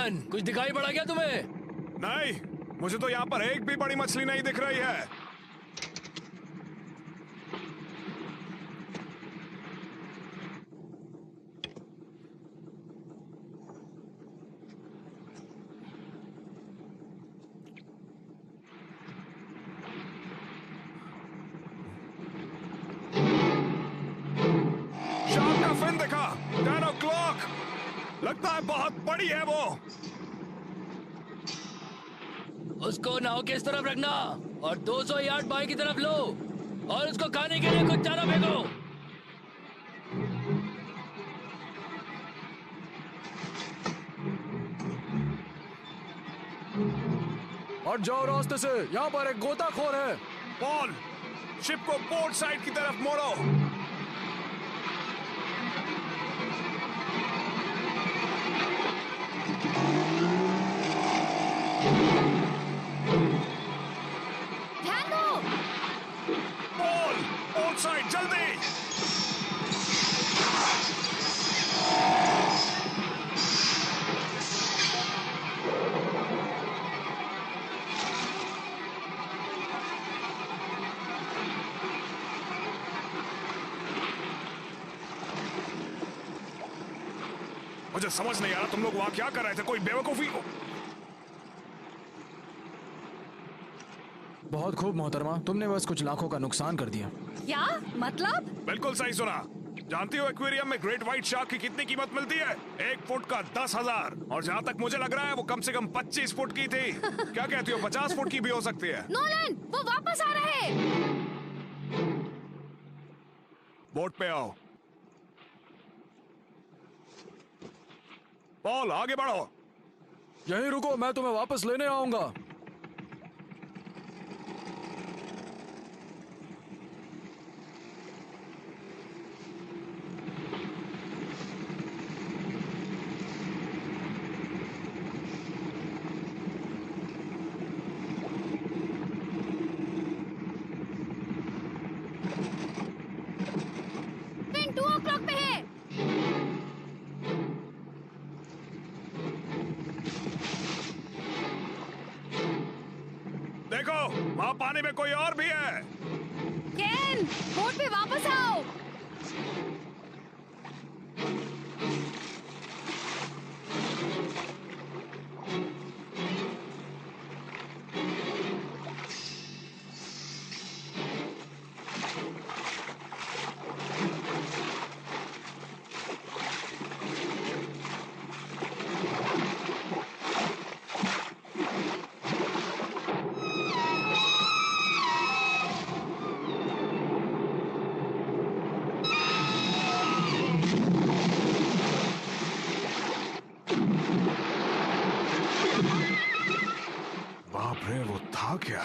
Captain, कुछ दिखाई पड़ा क्या तुम्हें? नहीं, मुझे तो यहाँ पर एक भी बड़ी मछली नहीं दिख रही है। शार्क का फिन देखा, 10 o'clock। लगता है बहुत बड़ी है वो। उसको नाव के इस तरफ रखना और 200 यार्ड बाएं की तरफ लो और उसको खाने के लिए कुछ चारा फेंको। हट जाओ रास्ते से, यहाँ पर एक गोताखोर है। पॉल, शिप को पोर्ट साइड की तरफ मोड़ो। ध्यान दो। पॉल, पोर्ट साइड जल्दी। मुझे समझ नहीं आ रहा तुम लोग वहां क्या कर रहे थे, कोई बेवकूफी को। बहुत खूब मोहतरमा, तुमने बस कुछ लाखों का नुकसान कर दिया। क्या मतलब? बिल्कुल सही सुना। जानती हो एक्वेरियम में ग्रेट व्हाइट शार्क की कितनी कीमत मिलती है? 1 फुट का 10,000, और जहाँ तक मुझे लग रहा है वो कम से कम 25 फुट की थी। क्या कहती हो, 50 फुट की भी हो सकती है? नोलन, वो वापस आ रहे हैं। बोट पे आओ। पॉल, आगे बढ़ो। यहीं रुको, मैं तुम्हें वापस लेने आऊंगा। फिन 2 o'clock पे है। देखो, वहां पानी में कोई और भी है। केन, बोट पे वापस आओ। बाप रे, वो था क्या?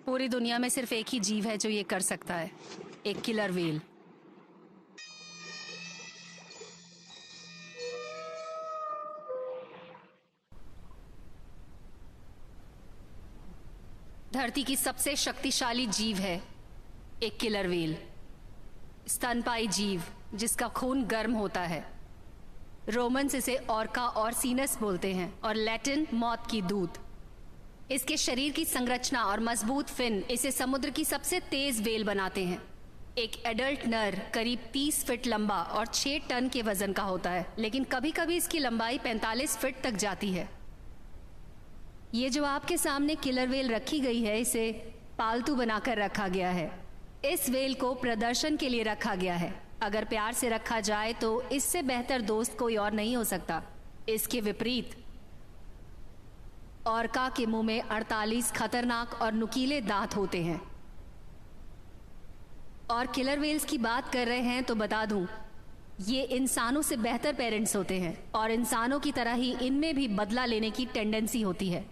पूरी दुनिया में सिर्फ एक ही जीव है जो ये कर सकता है, एक किलर व्हेल। धरती की सबसे शक्तिशाली जीव है एक किलर व्हेल। स्तनपायी जीव जिसका खून गर्म होता है। रोमन्स इसे ऑर्का और सीनस बोलते हैं और लैटिन मौत की दूत। इसके शरीर की संरचना और मजबूत फिन इसे समुद्र की सबसे तेज व्हेल बनाते हैं। एक एडल्ट नर करीब 30 फीट लंबा और 6 टन के वजन का होता है, लेकिन कभी कभी इसकी लंबाई 45 फीट तक जाती है। ये जो आपके सामने किलर व्हेल रखी गई है, इसे पालतू बनाकर रखा गया है। इस व्हेल को प्रदर्शन के लिए रखा गया है। अगर प्यार से रखा जाए तो इससे बेहतर दोस्त कोई और नहीं हो सकता। इसके विपरीत ऑर्का के मुंह में 48 खतरनाक और नुकीले दांत होते हैं। और किलर व्हेल्स की बात कर रहे हैं तो बता दूं, ये इंसानों से बेहतर पेरेंट्स होते हैं और इंसानों की तरह ही इनमें भी बदला लेने की टेंडेंसी होती है।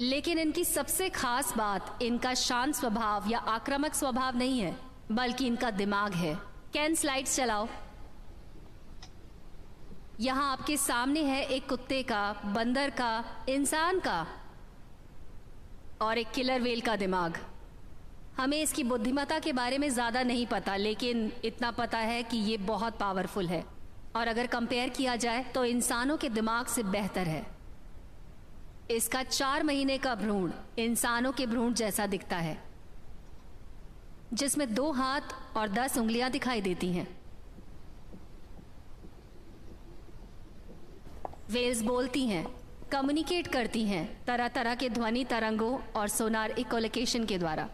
लेकिन इनकी सबसे खास बात इनका शांत स्वभाव या आक्रामक स्वभाव नहीं है, बल्कि इनका दिमाग है। कैन स्लाइड्स चलाओ। यहां आपके सामने है एक कुत्ते का, बंदर का, इंसान का और एक किलर व्हेल का दिमाग। हमें इसकी बुद्धिमत्ता के बारे में ज्यादा नहीं पता, लेकिन इतना पता है कि ये बहुत पावरफुल है और अगर कंपेयर किया जाए तो इंसानों के दिमाग से बेहतर है। इसका 4 महीने का भ्रूण इंसानों के भ्रूण जैसा दिखता है, जिसमें 2 हाथ और 10 उंगलियां दिखाई देती हैं। वेल्स बोलती हैं, कम्युनिकेट करती हैं तरह तरह के ध्वनि तरंगों और सोनार इकोलोकेशन के द्वारा।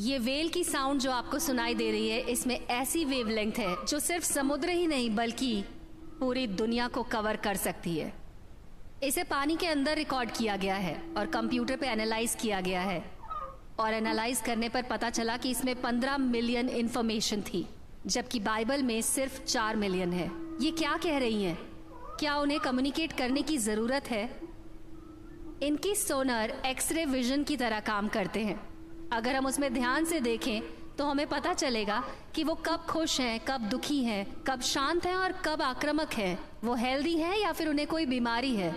ये वेल की साउंड जो आपको सुनाई दे रही है, इसमें ऐसी वेवलेंथ है जो सिर्फ समुद्र ही नहीं बल्कि पूरी दुनिया को कवर कर सकती है। इसे पानी के अंदर रिकॉर्ड किया गया है और कंप्यूटर पे एनालाइज किया गया है और एनालाइज करने पर पता चला कि इसमें 15 मिलियन इंफॉर्मेशन थी, जबकि बाइबल में सिर्फ 4 मिलियन है। ये क्या कह रही हैं? क्या उन्हें कम्युनिकेट करने की जरूरत है? इनकी सोनर एक्सरे विजन की तरह काम करते हैं। अगर हम उसमें ध्यान से देखें तो हमें पता चलेगा कि वो कब खुश हैं, कब दुखी हैं, कब शांत हैं और कब आक्रामक हैं। वो हेल्दी हैं या फिर उन्हें कोई बीमारी है।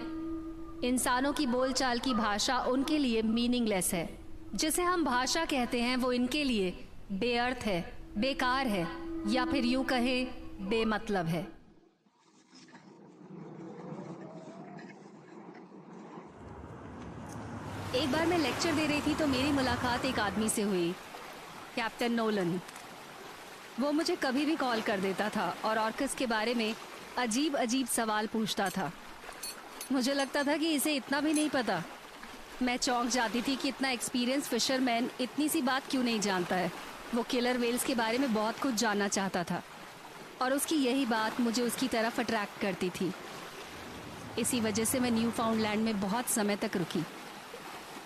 इंसानों की बोलचाल की भाषा उनके लिए मीनिंगलेस है। जिसे हम भाषा कहते हैं वो इनके लिए बेअर्थ है, बेकार है, या फिर यूं कहें बेमतलब है। एक बार मैं लेक्चर दे रही थी तो मेरी मुलाकात एक आदमी से हुई, कैप्टन नोलन। वो मुझे कभी भी कॉल कर देता था और ऑर्कस के बारे में अजीब अजीब सवाल पूछता था। मुझे लगता था कि इसे इतना भी नहीं पता। मैं चौंक जाती थी कि इतना एक्सपीरियंस फिशरमैन इतनी सी बात क्यों नहीं जानता है। वो किलर वेल्स के बारे में बहुत कुछ जानना चाहता था और उसकी यही बात मुझे उसकी तरफ अट्रैक्ट करती थी। इसी वजह से मैं न्यू फाउंडलैंड में बहुत समय तक रुकी।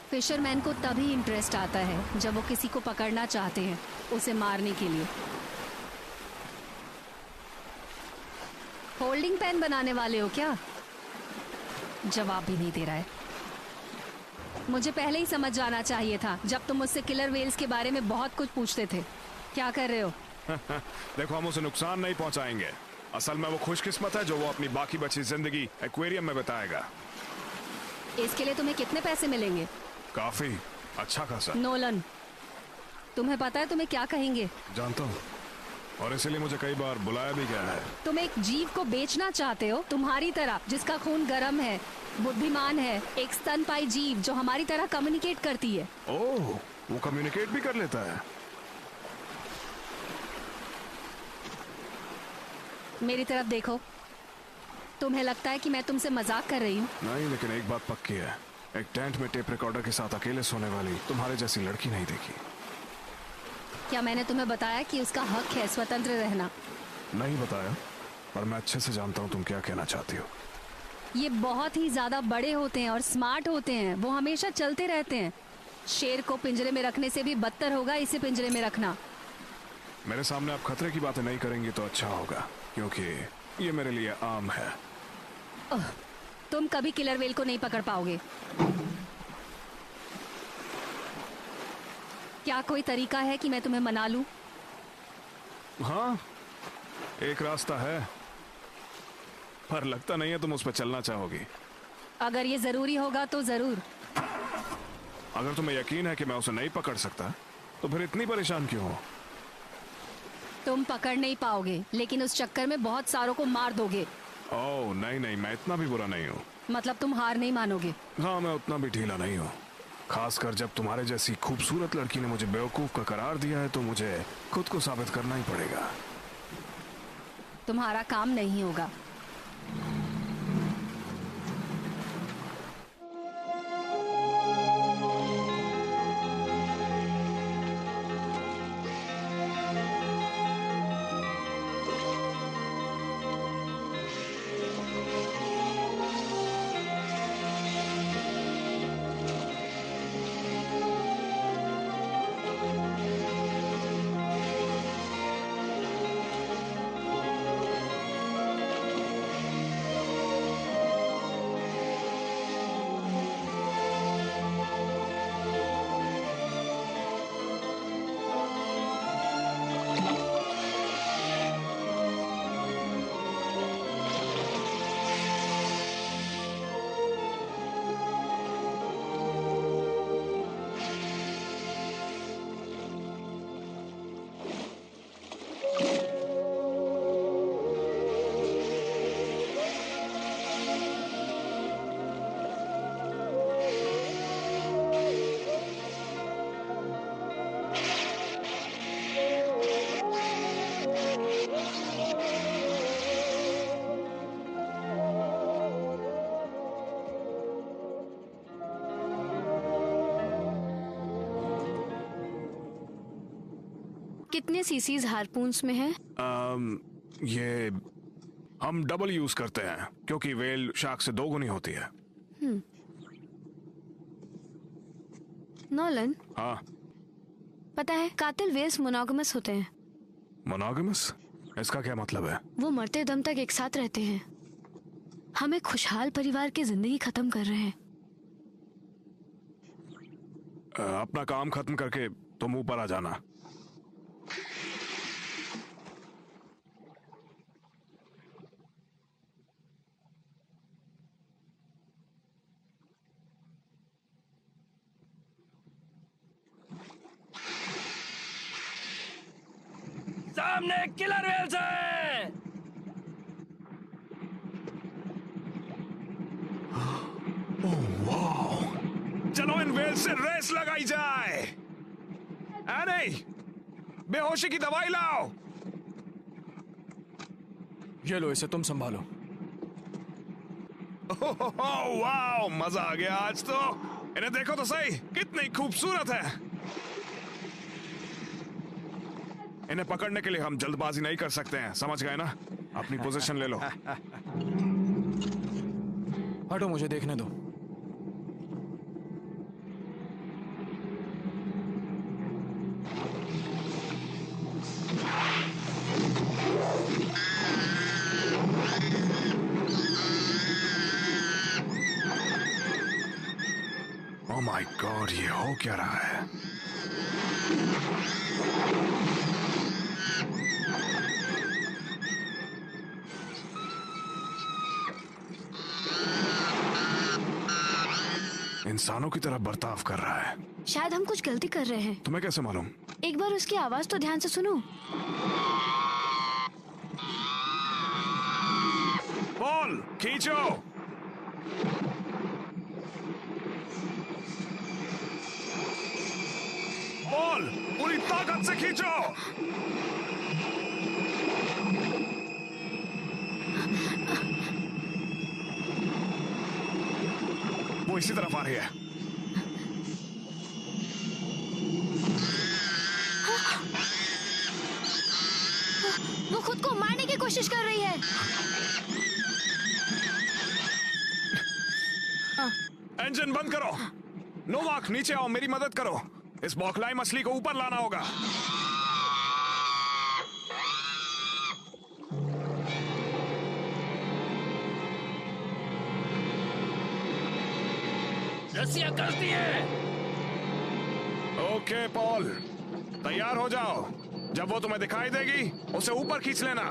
फिशरमैन को तभी इंटरेस्ट आता है जब वो किसी को पकड़ना चाहते हैं, उसे मारने के लिए। होल्डिंग पेन बनाने वाले हो क्या? जवाब भी नहीं दे रहा है। मुझे पहले ही समझ जाना चाहिए था जब तुम मुझसे किलर वेल्स के बारे में बहुत कुछ पूछते थे। क्या कर रहे हो? देखो, हम उसे नुकसान नहीं पहुंचाएंगे। असल में वो खुशकिस्मत है जो वो अपनी बाकी बची जिंदगी एक्वेरियम में बिताएगा। इसके लिए तुम्हें कितने पैसे मिलेंगे? काफी अच्छा खासा। नोलन, तुम्हें पता है तुम्हें क्या कहेंगे? जानता हूँ, और इसीलिए मुझे कई बार बुलाया भी गया है। तुम एक जीव को बेचना चाहते हो, तुम्हारी तरह, जिसका खून गर्म है, बुद्धिमान है, एक स्तनपायी जीव जो हमारी तरह कम्युनिकेट करती है। ओह, वो कम्युनिकेट भी कर लेता है। मेरी तरफ देखो। तुम्हें लगता है कि मैं तुमसे मजाक कर रही हूँ? नहीं, लेकिन एक बात पक्की है, एक टेंट में टेप रिकॉर्डर के साथ अकेले सोने वाली तुम्हारे जैसी लड़की नहीं देखी। क्या मैंने तुम्हें बताया कि उसका हक है स्वतंत्र रहना? नहीं बताया, पर मैं अच्छे से जानता हूँ तुम क्या कहना चाहती हो। ये बहुत ही ज्यादा बड़े होते हैं और स्मार्ट होते हैं। वो हमेशा चलते रहते हैं। शेर को पिंजरे में रखने से भी बदतर होगा इसे पिंजरे में रखना। मेरे सामने आप खतरे की बातें नहीं करेंगी तो अच्छा होगा, क्योंकि ये मेरे लिए आम है। तुम कभी किलर वेल को नहीं पकड़ पाओगे। क्या कोई तरीका है कि मैं तुम्हें मना लूं? हाँ, एक रास्ता है, पर लगता नहीं है तुम उस पर चलना चाहोगी। अगर ये जरूरी होगा तो जरूर। अगर तुम्हें यकीन है कि मैं उसे नहीं पकड़ सकता तो फिर इतनी परेशान क्यों हो? तुम पकड़ नहीं पाओगे, लेकिन उस चक्कर में बहुत सारों को मार दोगे। ओह नहीं नहीं, मैं इतना भी बुरा नहीं हूँ। मतलब तुम हार नहीं मानोगे? हाँ, मैं उतना भी ढीला नहीं हूँ। खासकर जब तुम्हारे जैसी खूबसूरत लड़की ने मुझे बेवकूफ का करार दिया है तो मुझे खुद को साबित करना ही पड़ेगा। तुम्हारा काम नहीं होगा। कितने सीसीज हारपून्स में है? ये हम डबल यूज करते हैं क्योंकि वेल शार्क से 2 गुनी होती है। नॉलन, हाँ। पता है कातिल वेल्स मोनोगमस होते हैं। मोनोगमस? इसका क्या मतलब है? वो मरते दम तक एक साथ रहते हैं। हम एक खुशहाल परिवार की जिंदगी खत्म कर रहे हैं। अपना काम खत्म करके तुम ऊपर आ जाना। सामने किलर वेल्स है। चलो इन वेल्स से रेस लगाई जाए। नहीं, बेहोशी की दवाई लाओ। ये लो, इसे तुम संभालो। वाह, मजा आ गया आज तो। इन्हें देखो तो सही, कितनी खूबसूरत है। इन्हें पकड़ने के लिए हम जल्दबाजी नहीं कर सकते हैं, समझ गए ना? अपनी पोजीशन ले लो। हटो, मुझे देखने दो। ओह माय गॉड, ये हो क्या रहा है? इंसानों की तरह बर्ताव कर रहा है। शायद हम कुछ गलती कर रहे हैं। तुम्हें कैसे मालूम? एक बार उसकी आवाज तो ध्यान से सुनो। पॉल, खींचो। पॉल, पूरी ताकत से खींचो। वो इसी तरफ आ रही है। वो खुद को मारने की कोशिश कर रही है। इंजन बंद करो। नोवाक, नीचे आओ, मेरी मदद करो। इस बौखलाई मछली को ऊपर लाना होगा। रस्सियां कसती है। ओके पॉल, तैयार हो जाओ। जब वो तुम्हें दिखाई देगी, उसे ऊपर खींच लेना।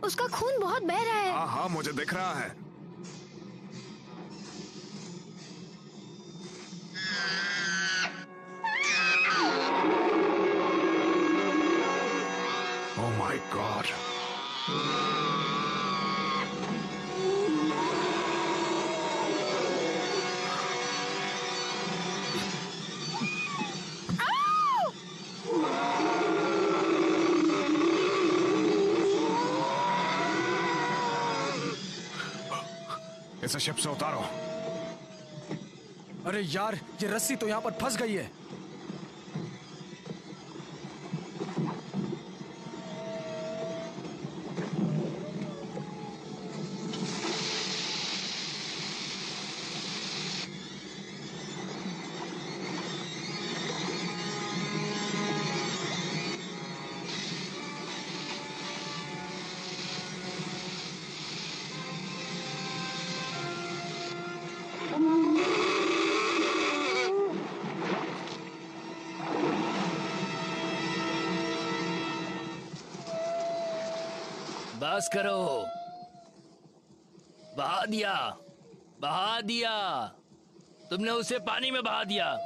उसका खून बहुत बह रहा है। हाँ हाँ, मुझे दिख रहा है। Oh my God. इसे शिप से उतारो। अरे यार, ये रस्सी तो यहाँ पर फंस गई है। बस करो। बहा दिया, बहा दिया। तुमने उसे पानी में बहा दिया।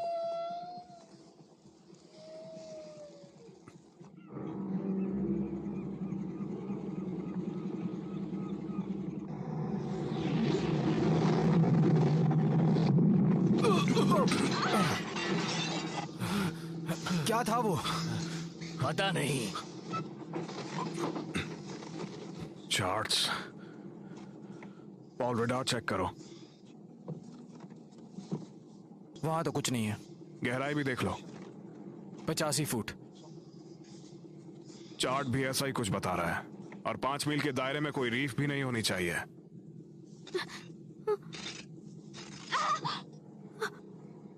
क्या था वो? पता नहीं। चार्ट्स। पॉल रडार चेक करो। वहां तो कुछ नहीं है। गहराई भी देख लो। 85 फुट। चार्ट भी ऐसा ही कुछ बता रहा है। और 5 मील के दायरे में कोई रीफ भी नहीं होनी चाहिए।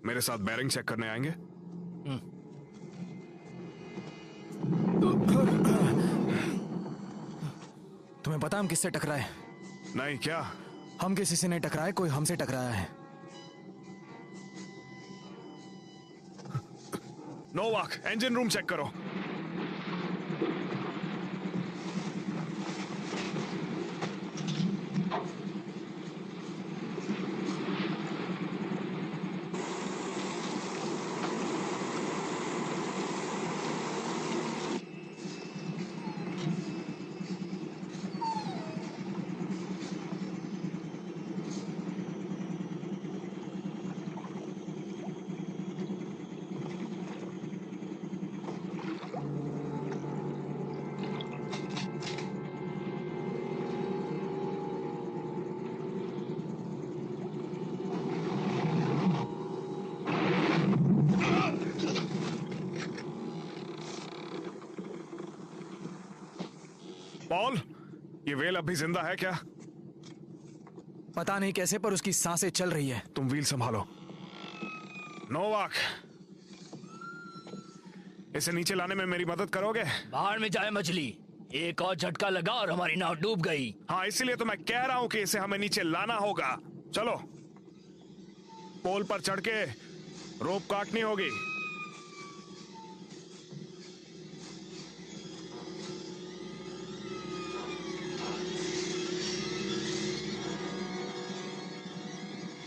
मेरे साथ बेरिंग चेक करने आएंगे? तुम्हें पता हम किससे टकराए? नहीं, क्या? हम किसी से नहीं टकराए, कोई हमसे टकराया है। नोवाक, इंजन रूम चेक करो। पॉल, ये व्हेल अब भी जिंदा है क्या? पता नहीं कैसे, पर उसकी सांसें चल रही है। तुम व्हील संभालो। नोवाक, इसे नीचे लाने में मेरी मदद करोगे? बाहर में जाए मछली। एक और झटका लगा और हमारी नाव डूब गई। हाँ, इसीलिए तो मैं कह रहा हूं कि इसे हमें नीचे लाना होगा। चलो, पोल पर चढ़ के रोप काटनी होगी।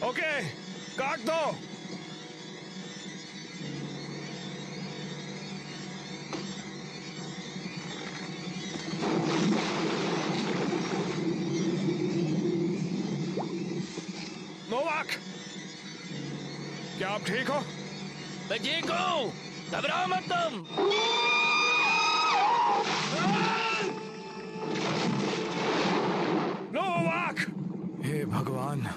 ओके, काट दो। नोवाक, क्या आप ठीक हो? मैं ठीक हूँ, घबराओ मत तुम। नोवाक! हे भगवान।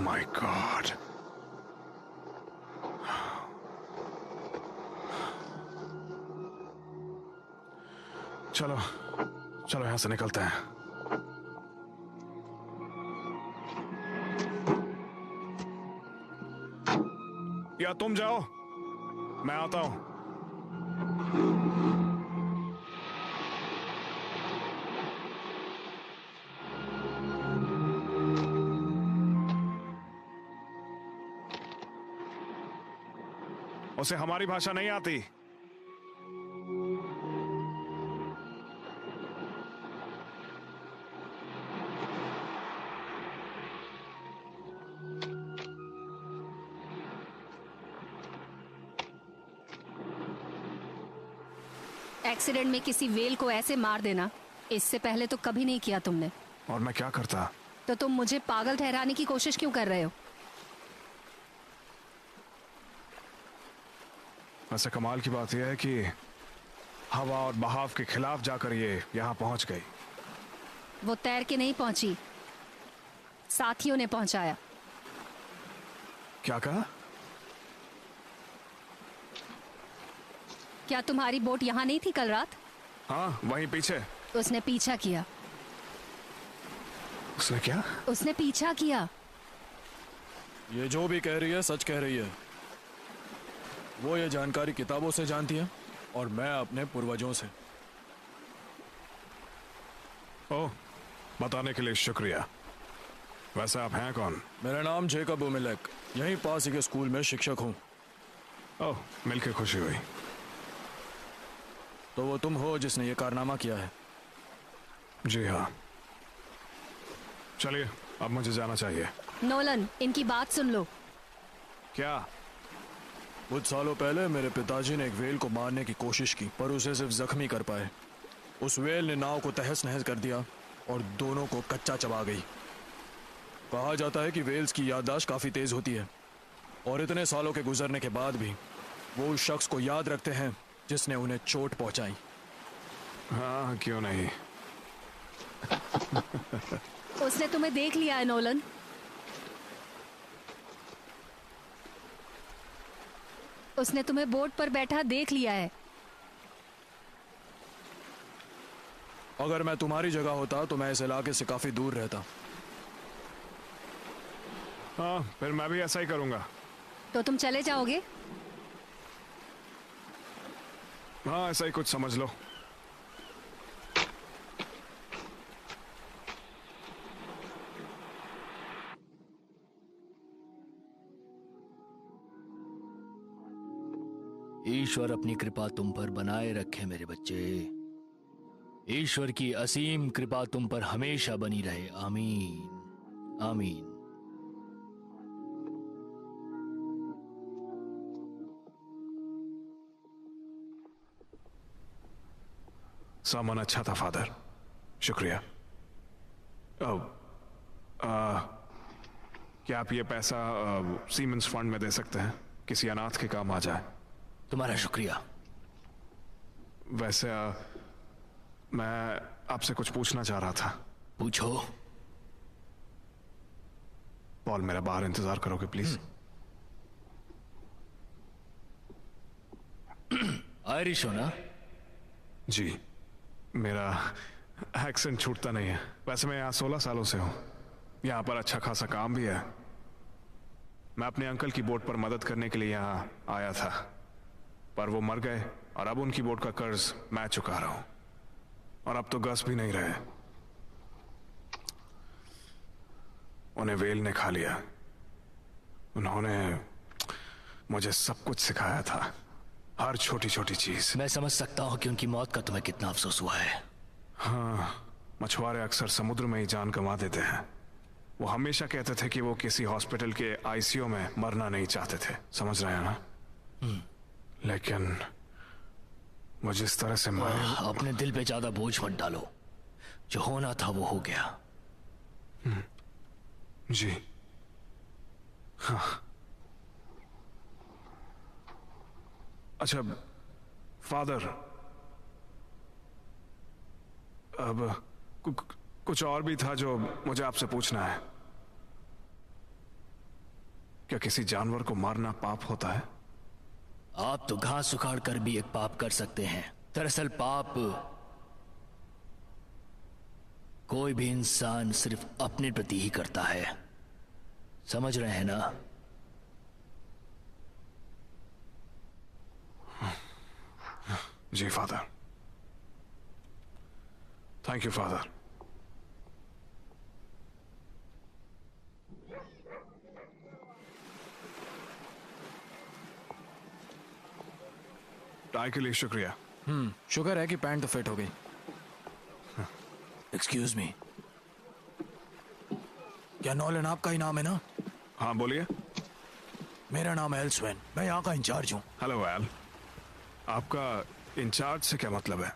My God. चलो चलो यहां से निकलते हैं। या तुम जाओ, मैं आता हूं। उसे हमारी भाषा नहीं आती। एक्सीडेंट में किसी वेल को ऐसे मार देना, इससे पहले तो कभी नहीं किया तुमने। और मैं क्या करता? तो तुम मुझे पागल ठहराने की कोशिश क्यों कर रहे हो? वैसे कमाल की बात यह है कि हवा और बहाव के खिलाफ जाकर ये यहां पहुंच गई। वो तैर के नहीं पहुंची, साथियों ने पहुंचाया। क्या कहा? क्या तुम्हारी बोट यहाँ नहीं थी कल रात? हाँ, वहीं पीछे। उसने पीछा किया। उसने क्या? उसने पीछा किया। ये जो भी कह रही है सच कह रही है। वो ये जानकारी किताबों से जानती है और मैं अपने पूर्वजों से। ओह, बताने के लिए शुक्रिया। वैसे आप हैं कौन? मेरा नाम जेकब उमिलेक, यहीं पास ही के स्कूल में शिक्षक हूँ। ओह, मिलकर खुशी हुई। तो वो तुम हो जिसने ये कारनामा किया है? जी हाँ। चलिए, अब मुझे जाना चाहिए। नोलन, इनकी बात सुन लो। क्या? कुछ सालों पहले मेरे पिताजी ने एक वेल को मारने की कोशिश की, पर उसे सिर्फ जख्मी कर पाए। उस वेल ने नाव को तहस नहस कर दिया और दोनों को कच्चा चबा गई। कहा जाता है कि वेल्स की याददाश्त काफी तेज होती है और इतने सालों के गुजरने के बाद भी वो उस शख्स को याद रखते हैं जिसने उन्हें चोट पहुंचाई। हाँ, क्यों नहीं। उसने तुम्हें देख लिया है नोलन। उसने तुम्हें बोट पर बैठा देख लिया है। अगर मैं तुम्हारी जगह होता तो मैं इस इलाके से काफी दूर रहता। हाँ, फिर मैं भी ऐसा ही करूंगा। तो तुम चले जाओगे? हाँ, ऐसा ही कुछ समझ लो। ईश्वर अपनी कृपा तुम पर बनाए रखे मेरे बच्चे। ईश्वर की असीम कृपा तुम पर हमेशा बनी रहे। आमीन आमीन। सामान अच्छा था फादर, शुक्रिया। क्या आप ये पैसा सीमेंस फंड में दे सकते हैं? किसी अनाथ के काम आ जाए। तुम्हारा शुक्रिया। वैसे मैं आपसे कुछ पूछना चाह रहा था। पूछो। पॉल, मेरा बाहर इंतजार करोगे प्लीज? आयरिश हो ना? जी, मेरा एक्सेंट छूटता नहीं है। वैसे मैं यहाँ 16 सालों से हूँ। यहाँ पर अच्छा खासा काम भी है। मैं अपने अंकल की बोट पर मदद करने के लिए यहाँ आया था, पर वो मर गए और अब उनकी बोट का कर्ज मैं चुका रहा हूँ। और अब तो गस भी नहीं रहे। उन्हें वेल ने खा लिया। उन्होंने मुझे सब कुछ सिखाया था, हर छोटी छोटी चीज। मैं समझ सकता हूँ कि उनकी मौत का तुम्हें कितना अफसोस हुआ है। हाँ, मछुआरे अक्सर समुद्र में ही जान गंवा देते हैं। वो हमेशा कहते थे कि वो किसी हॉस्पिटल के आईसीयू में मरना नहीं चाहते थे। समझ रहे हैं ना? लेकिन वो जिस तरह से मारे। अपने दिल पे ज्यादा बोझ मत डालो। जो होना था वो हो गया। जी हाँ। अच्छा फादर, अब कुछ और भी था जो मुझे आपसे पूछना है। क्या किसी जानवर को मारना पाप होता है? आप तो घास उखाड़ कर भी एक पाप कर सकते हैं। दरअसल पाप कोई भी इंसान सिर्फ अपने प्रति ही करता है, समझ रहे हैं ना? जी father. Thank you father. Tie के लिए शुक्रिया। शुक्र है कि पैंट तो फिट हो गई। एक्सक्यूज मी, क्या नॉलन आपका ही नाम है ना? हाँ बोलिए। मेरा नाम है एल्सवेन, मैं यहाँ का इंचार्ज हूँ। Hello L. आपका इंचार्ज से क्या मतलब है?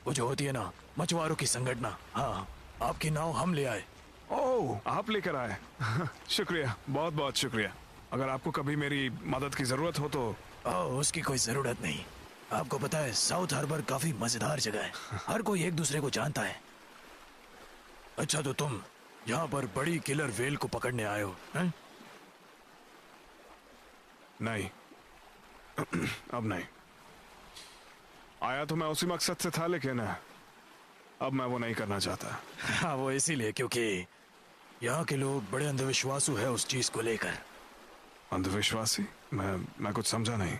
वो जो होती है ना, मछुआरों की संगठन। हाँ, आपकी नाव हम ले आए। ओह, आप लेकर आए। शुक्रिया, बहुत बहुत शुक्रिया। अगर आपको कभी मेरी मदद की जरूरत हो तो। ओह, उसकी कोई जरूरत नहीं। आपको पता है साउथ हार्बर काफी मजेदार जगह है, हर कोई एक दूसरे को जानता है। अच्छा, तो तुम यहाँ पर बड़ी किलर वेल को पकड़ने आए हो हैं? नहीं, अब नहीं। आया तो मैं उसी मकसद से था, लेकिन अब मैं वो नहीं करना चाहता। हाँ, वो इसीलिए क्योंकि यहाँ के लोग बड़े अंधविश्वासु है उस चीज को लेकर। अंधविश्वासी? मैं कुछ समझा नहीं।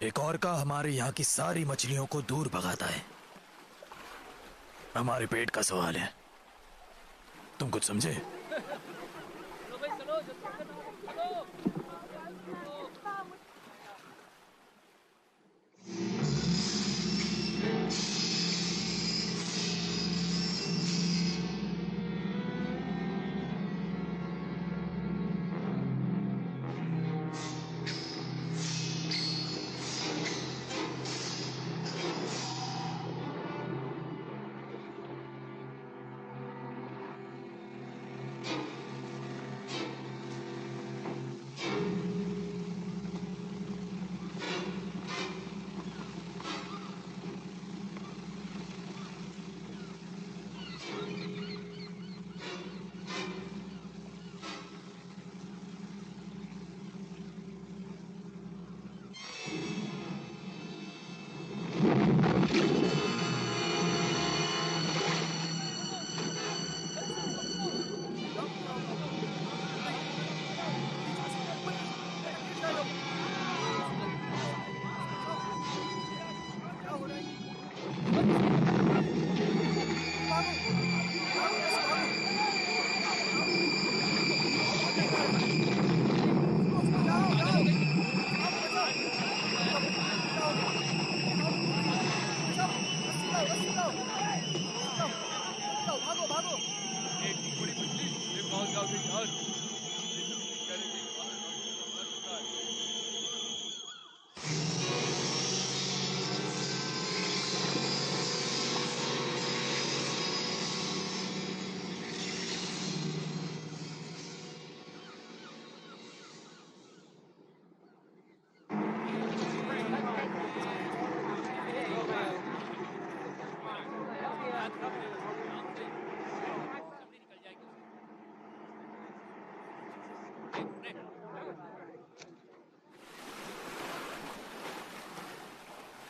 एक और का हमारे यहाँ की सारी मछलियों को दूर भगाता है। हमारे पेट का सवाल है, तुम कुछ समझे?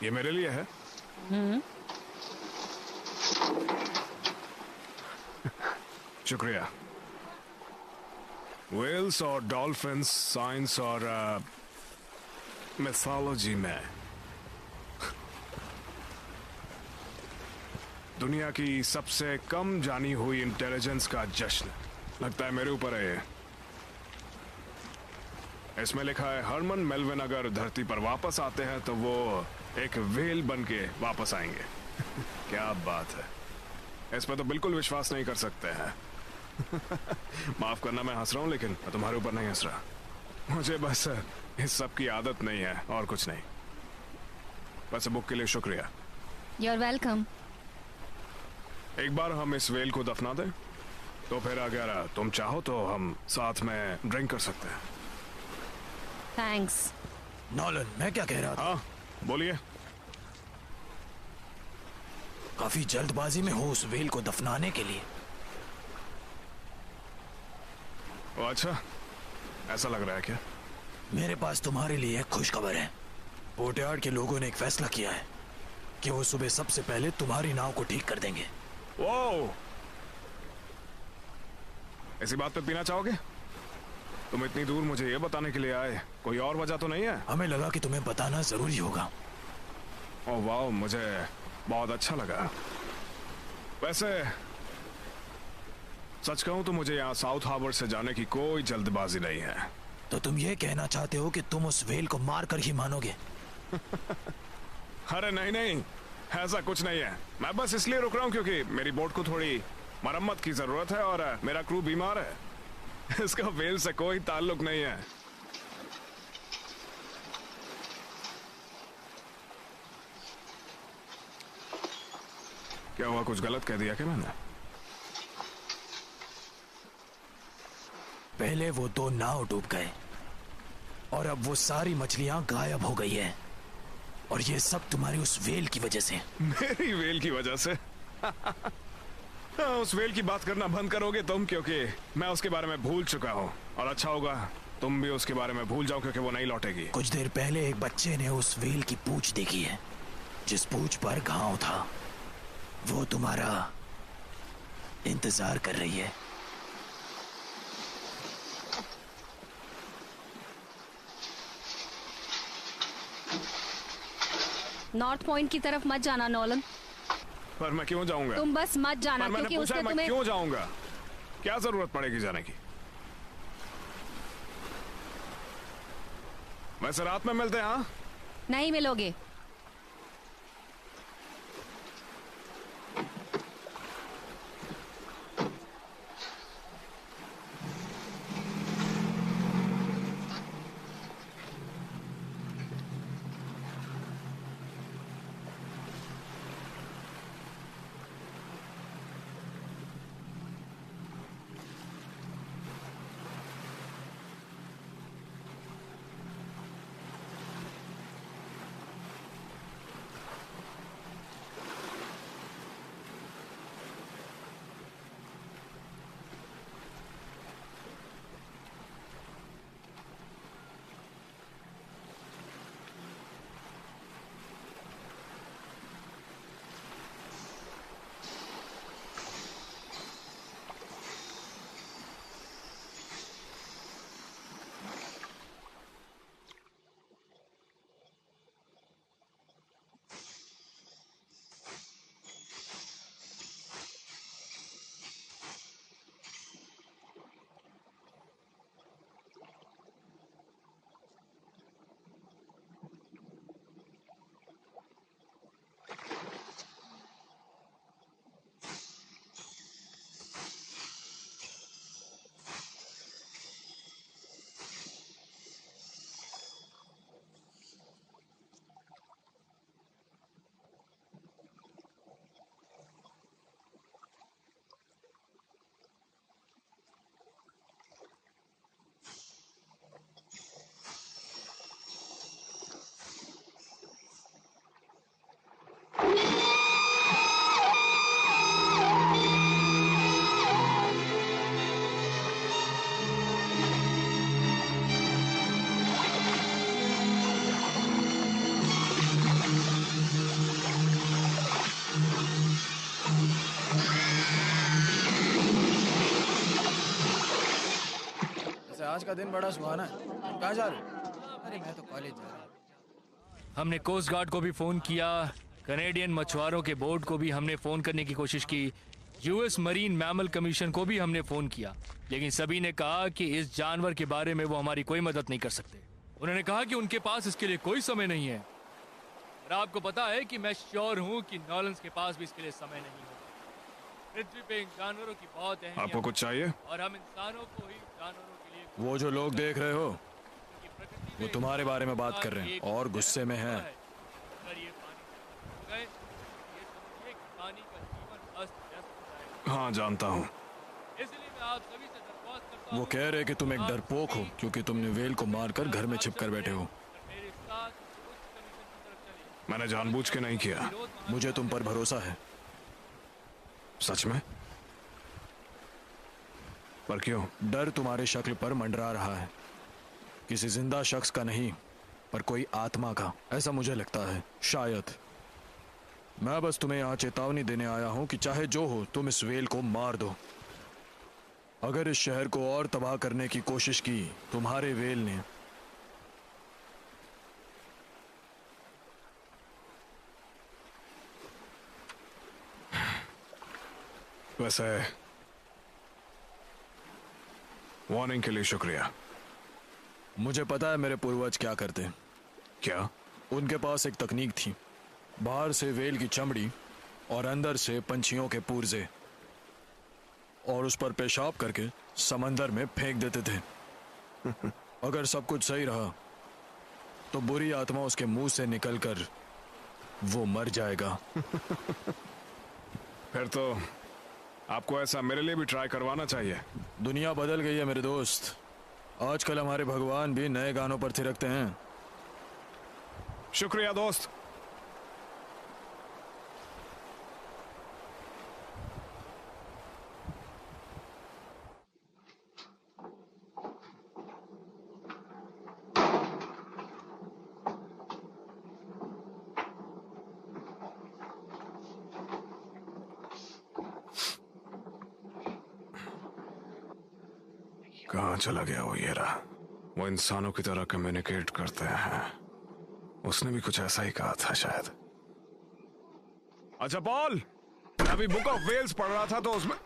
ये मेरे लिए है। शुक्रिया। व्हेल्स और डॉल्फिन्स साइंस और मिथोलॉजी में दुनिया की सबसे कम जानी हुई इंटेलिजेंस का जश्न लगता है मेरे ऊपर है ये। इसमें लिखा है हरमन मेल्विन अगर धरती पर वापस आते हैं तो वो एक व्हेल बन के वापस आएंगे। क्या बात है, इस पर तो बिल्कुल विश्वास नहीं कर सकते हैं। माफ करना मैं हंस रहा हूं, लेकिन मैं तुम्हारे ऊपर नहीं हंस रहा। मुझे बस इस सब की आदत नहीं है और कुछ नहीं। बस बुक के लिए शुक्रिया। You're welcome. एक बार हम इस व्हेल को दफना दें तो फिर अगर तुम चाहो तो हम साथ में ड्रिंक कर सकते हैं। Thanks. नॉलन, मैं क्या कह रहा था? हाँ बोलिए। काफी जल्दबाजी में हो उस व्हेल को दफनाने के लिए। ओ अच्छा, ऐसा लग रहा है क्या? मेरे पास तुम्हारे लिए एक खुशखबर है। बोटयार्ड के लोगों ने एक फैसला किया है कि वो सुबह सबसे पहले तुम्हारी नाव को ठीक कर देंगे। वो ऐसी बात पे पीना चाहोगे? तुम इतनी दूर मुझे ये बताने के लिए आए, कोई और वजह तो नहीं है? हमें लगा कि तुम्हें बताना जरूरी होगा। ओह वाह, मुझे बहुत अच्छा लगा। वैसे सच कहूं तो मुझे यहाँ साउथ हार्बर से जाने की कोई जल्दबाजी नहीं है। तो तुम ये कहना चाहते हो कि तुम उस व्हेल को मार कर ही मानोगे? अरे नहीं नहीं, ऐसा कुछ नहीं है। मैं बस इसलिए रुक रहा हूँ क्योंकि मेरी बोट को थोड़ी मरम्मत की जरूरत है और मेरा क्रू बीमार है। इसका व्हेल से कोई ताल्लुक नहीं है। क्या हुआ, कुछ गलत कह दिया क्या मैंने? पहले वो 2 नाव डूब गए और अब वो सारी मछलियां गायब हो गई है, और ये सब तुम्हारी उस व्हेल की वजह से। मेरी व्हेल की वजह से? उस व्हेल की बात करना बंद करोगे तुम, क्योंकि मैं उसके बारे में भूल चुका हूँ। और अच्छा होगा तुम भी उसके बारे में भूल जाओ, क्योंकि वो नहीं लौटेगी। कुछ देर पहले एक बच्चे ने उस व्हेल की पूंछ देखी है, जिस पूंछ पर घाव था। वो तुम्हारा इंतजार कर रही है। नॉर्थ पॉइंट की तरफ मत जाना नॉलन। पर मैं क्यों जाऊंगा? तुम बस मत जाना, पर मैंने क्योंकि पूछा उससे मैं तुम्हें क्यों जाऊंगा? क्या जरूरत पड़ेगी जाने की? वैसे रात में मिलते हैं। हाँ, नहीं मिलोगे। आज का दिन बड़ा सुहाना है। कहाँ जा रहे हो? अरे मैं तो कॉलेज जा रहा हूँ। हमने कोस्ट गार्ड को भी फोन किया, कनेडियन मछुआरों के बोर्ड को भी हमने फोन करने की कोशिश की, यूएस मरीन मैमल कमीशन को भी हमने फोन किया, लेकिन सभी ने कहा कि इस जानवर के बारे में वो हमारी कोई मदद नहीं कर सकते। उन्होंने कहा कि उनके पास इसके लिए कोई समय नहीं है। और आपको पता है कि मैं श्योर हूँ कि नॉलेंस के पास भी इसके लिए समय नहीं होगा। पृथ्वी पे इन जानवरों की बहुत अहमियत आपको कुछ चाहिए? और हम इंसानों को ही जानवरों के लिए वो जो लोग देख रहे हो वो तुम्हारे बारे में बात कर रहे हैं और गुस्से में हैं। अगर ये पानी हो गए, ये समझिए कि पानी का जीवन अस्त व्यस्त हो जाएगा। हाँ जानता हूँ। इसलिए मैं आप सभी से दरख्वास्त करता वो हूँ कह रहे कि तुम एक डरपोक हो क्योंकि तुमने व्हेल को मारकर घर में छिप कर बैठे हो। मेरे साथ उच्च कमीशन की तरफ चलिए। मैंने जानबूझ के नहीं किया। मुझे तुम पर भरोसा है। सच में? पर क्यों? डर तुम्हारे शक्ल पर मंडरा रहा है। किसी जिंदा शख्स का नहीं, पर कोई आत्मा का, ऐसा मुझे लगता है। शायद मैं बस तुम्हें यहाँ चेतावनी देने आया हूँ कि चाहे जो हो, तुम इस वेल को मार दो। अगर इस शहर को और तबाह करने की कोशिश की तुम्हारे वेल ने, वैसे वार्निंग के लिए शुक्रिया। मुझे पता है मेरे पूर्वज क्या करते। क्या? उनके पास एक तकनीक थी, बाहर से वेल की चमड़ी और अंदर से पंछियों के पूर्जे, और उस पर पेशाब करके समंदर में फेंक देते थे। अगर सब कुछ सही रहा तो बुरी आत्मा उसके मुंह से निकलकर वो मर जाएगा। फिर तो आपको ऐसा मेरे लिए भी ट्राई करवाना चाहिए। दुनिया बदल गई है मेरे दोस्त। आजकल हमारे भगवान भी नए गानों पर थिरकते हैं। शुक्रिया दोस्त। कहाँ चला गया वो येरा? वो इंसानों की तरह कम्युनिकेट करते हैं। उसने भी कुछ ऐसा ही कहा था शायद। अच्छा पॉल, मैं अभी बुक ऑफ वेल्स पढ़ रहा था तो उसमें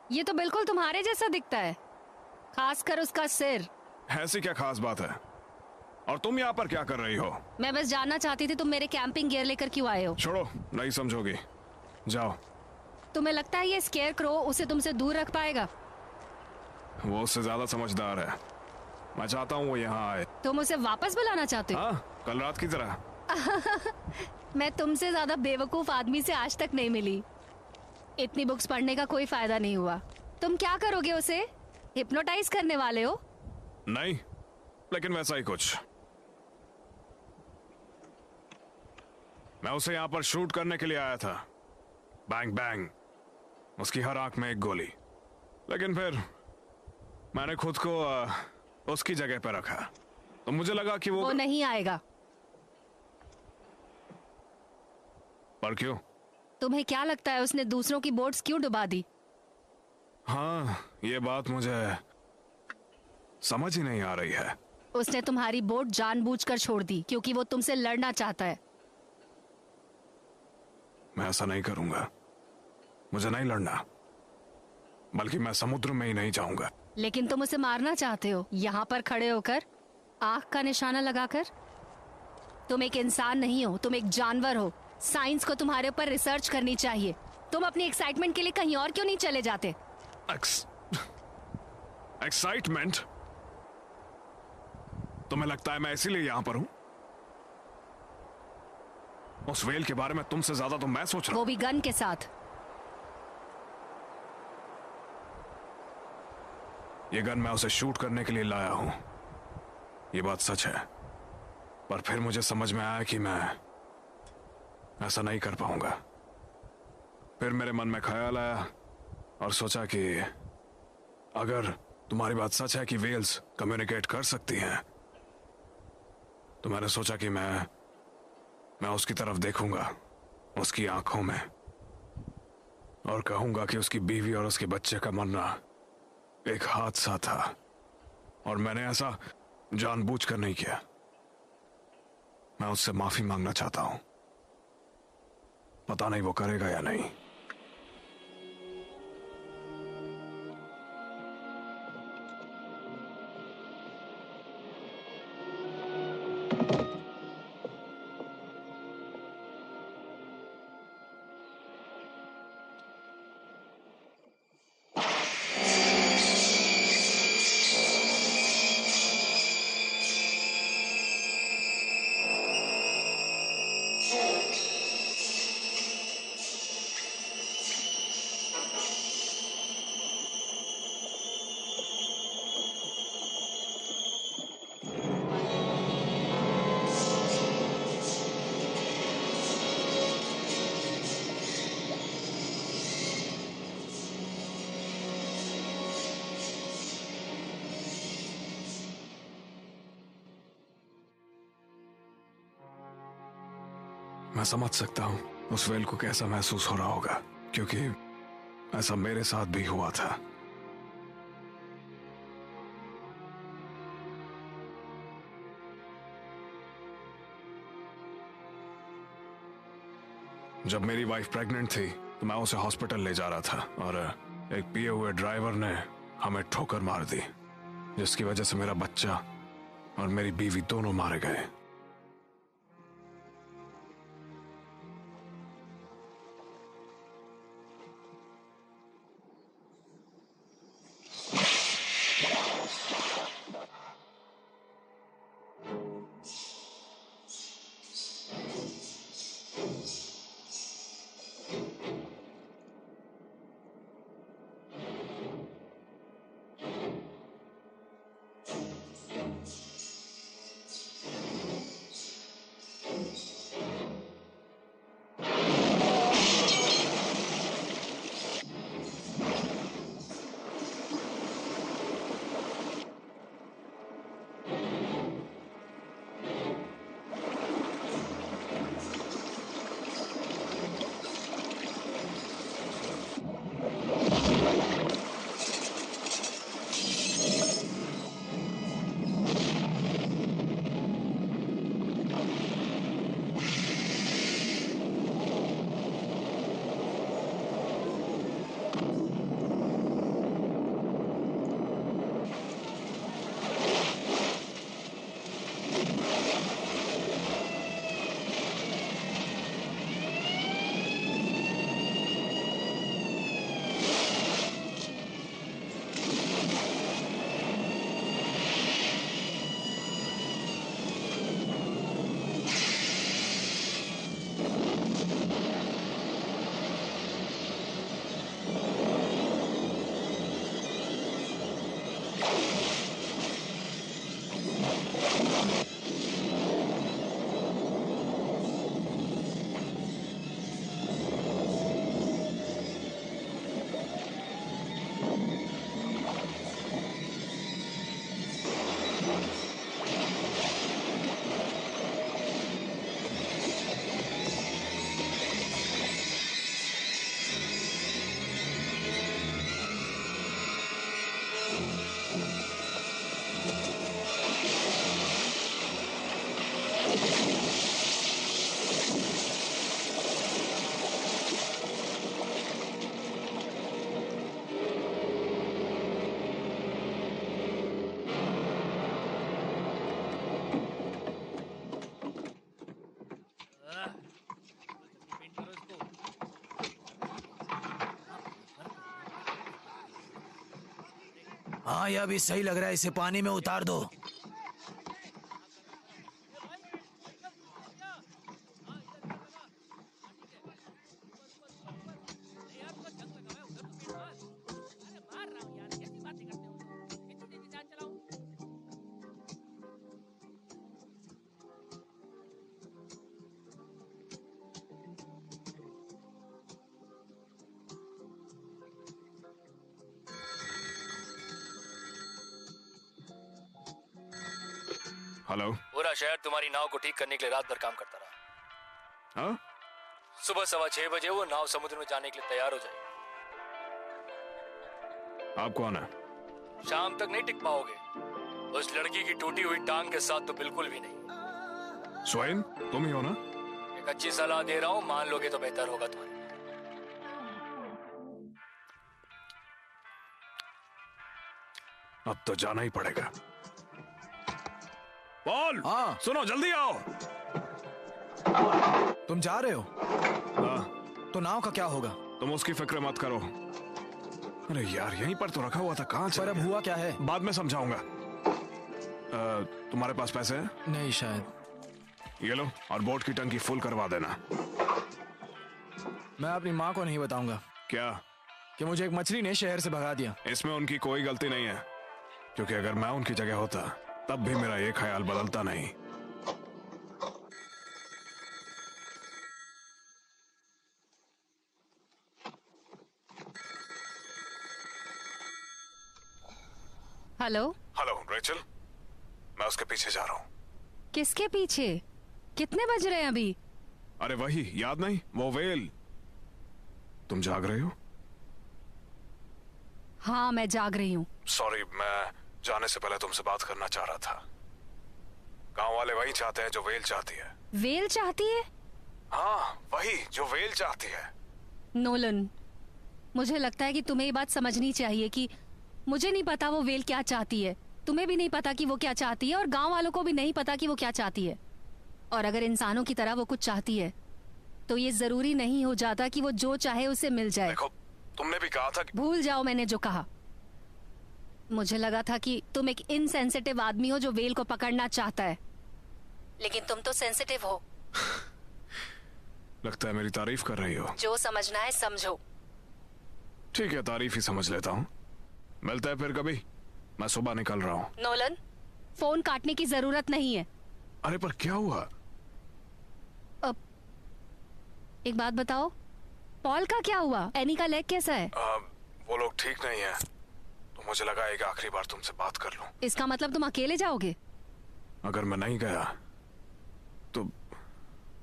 ये तो बिल्कुल तुम्हारे जैसा दिखता है, खासकर उसका सिर। ऐसी क्या खास बात है? और तुम यहाँ पर क्या कर रही हो? मैं बस जानना चाहती थी तुम मेरे कैंपिंग गियर लेकर क्यों आए हो। छोड़ो, नहीं समझोगी, जाओ। तुम्हें लगता है ये स्केयर क्रो उसे तुमसे दूर रख पाएगा? वो उससे ज्यादा समझदार है। मैं चाहता हूँ वो यहाँ आए। तुम उसे वापस बुलाना चाहते हो? हाँ, कल रात की तरह। मैं तुमसे ज्यादा बेवकूफ आदमी से आज तक नहीं मिली। इतनी बुक्स पढ़ने का कोई फायदा नहीं हुआ। तुम क्या करोगे? उसे हिप्नोटाइज करने वाले हो? नहीं, लेकिन वैसा ही कुछ। मैं उसे यहाँ पर शूट करने के लिए आया था। बैंग बैंग, उसकी हर आंख में एक गोली। लेकिन फिर मैंने खुद को उसकी जगह पर रखा, तो मुझे लगा कि वो नहीं आएगा। पर क्यों? तुम्हें क्या लगता है उसने दूसरों की बोट्स क्यों डुबा दी? हाँ, ये बात मुझे समझ ही नहीं आ रही है। उसने तुम्हारी बोट जानबूझकर छोड़ दी क्योंकि वो तुमसे लड़ना चाहता है। मैं ऐसा नहीं करूंगा। मुझे नहीं लड़ना, बल्कि मैं समुद्र में ही नहीं जाऊंगा। लेकिन तुम उसे मारना चाहते हो, यहाँ पर खड़े होकर, आंख का निशाना लगाकर। तुम एक इंसान नहीं हो, तुम एक जानवर हो। साइंस को तुम्हारे ऊपर रिसर्च करनी चाहिए। तुम अपनी एक्साइटमेंट के लिए कहीं और क्यों नहीं चले जाते? एक्साइटमेंट? तुम्हें लगता है मैं इसीलिए यहां पर हूं? उस वेल के बारे में तुमसे ज्यादा तो मैं सोच रहा हूं। वो भी गन के साथ। ये गन मैं उसे शूट करने के लिए लाया हूं, ये बात सच है। पर फिर मुझे समझ में आया कि मैं ऐसा नहीं कर पाऊंगा। फिर मेरे मन में ख्याल आया और सोचा कि अगर तुम्हारी बात सच है कि वेल्स कम्युनिकेट कर सकती हैं, तो मैंने सोचा कि मैं उसकी तरफ देखूंगा, उसकी आंखों में, और कहूंगा कि उसकी बीवी और उसके बच्चे का मरना एक हादसा था और मैंने ऐसा जानबूझकर नहीं किया। मैं उससे माफी मांगना चाहता हूं। पता नहीं वो करेगा या नहीं। मैं समझ सकता हूँ उस वेल को कैसा महसूस हो रहा होगा, क्योंकि ऐसा मेरे साथ भी हुआ था। जब मेरी वाइफ प्रेग्नेंट थी तो मैं उसे हॉस्पिटल ले जा रहा था और एक पिए हुए ड्राइवर ने हमें ठोकर मार दी, जिसकी वजह से मेरा बच्चा और मेरी बीवी दोनों मारे गए। हाँ, यह भी सही लग रहा है, इसे पानी में उतार दो। हेलो। पूरा शहर तुम्हारी नाव को ठीक करने के लिए रात भर काम करता रहा। हाँ? सुबह 6:15 बजे वो नाव समुद्र में जाने के लिए तैयार हो जाए। आप कौन है? शाम तक नहीं टिक पाओगे। उस लड़की की टूटी हुई टांग के साथ तो बिल्कुल भी नहीं। स्वयं तुम ही हो ना? एक अच्छी सलाह दे रहा हूँ, मान लोगे तो बेहतर होगा तुम्हारे। अब तो जाना ही पड़ेगा। पॉल, हाँ। सुनो, जल्दी आओ। तुम जा रहे हो? हाँ। तो नाव का क्या होगा? तुम उसकी फिक्र मत करो। अरे यार, यहीं पर तो रखा हुआ था, कहाँ चला पर अब गया? हुआ क्या है? बाद में समझाऊंगा। तुम्हारे पास पैसे हैं? नहीं शायद। ये लो, और बोट की टंकी फुल करवा देना। मैं अपनी माँ को नहीं बताऊंगा क्या? कि मुझे एक मछली ने शहर से भगा दिया। इसमें उनकी कोई गलती नहीं है, क्योंकि अगर मैं उनकी जगह होता तब भी मेरा ये ख्याल बदलता नहीं। हेलो। हेलो रेचल, मैं उसके पीछे जा रहा हूँ। किसके पीछे? कितने बज रहे हैं अभी? अरे वही, याद नहीं, वो वेल। तुम जाग रही हो? हाँ, मैं जाग रही हूँ। सॉरी, मैं जाने से पहले तुमसे बात करना चाह रहा था। गांव वाले वही चाहते हैं जो वेल चाहती है। वेल चाहती है? हाँ, वही जो वेल चाहती है। नोलन, मुझे लगता है कि तुम्हें ये बात समझनी चाहिए कि मुझे नहीं पता वो वेल क्या चाहती है, तुम्हें भी नहीं पता कि वो क्या चाहती है, और गांव वालों को भी नहीं पता कि वो क्या चाहती है। और अगर इंसानों की तरह वो कुछ चाहती है तो ये जरूरी नहीं हो जाता कि वो जो चाहे उसे मिल जाए। देखो, तुमने भी कहा था कि... भूल जाओ मैंने जो कहा। मुझे लगा था कि तुम एक इनसेंसिटिव आदमी हो जो वेल को पकड़ना चाहता है, लेकिन तुम तो सेंसिटिव हो। लगता है मेरी तारीफ कर रही हो। जो समझना है समझो। ठीक है, तारीफ ही समझ लेता हूँ। मिलता है फिर कभी। मैं सुबह निकल रहा हूँ। नोलन, फोन काटने की जरूरत नहीं है। अरे पर क्या हुआ? अब एक बात बताओ, पॉल का क्या हुआ? एनी का लेग कैसा है? वो लोग ठीक नहीं है, तो मुझे लगा एक आखिरी बार तुमसे बात कर लूं। इसका मतलब तुम अकेले जाओगे? अगर मैं नहीं गया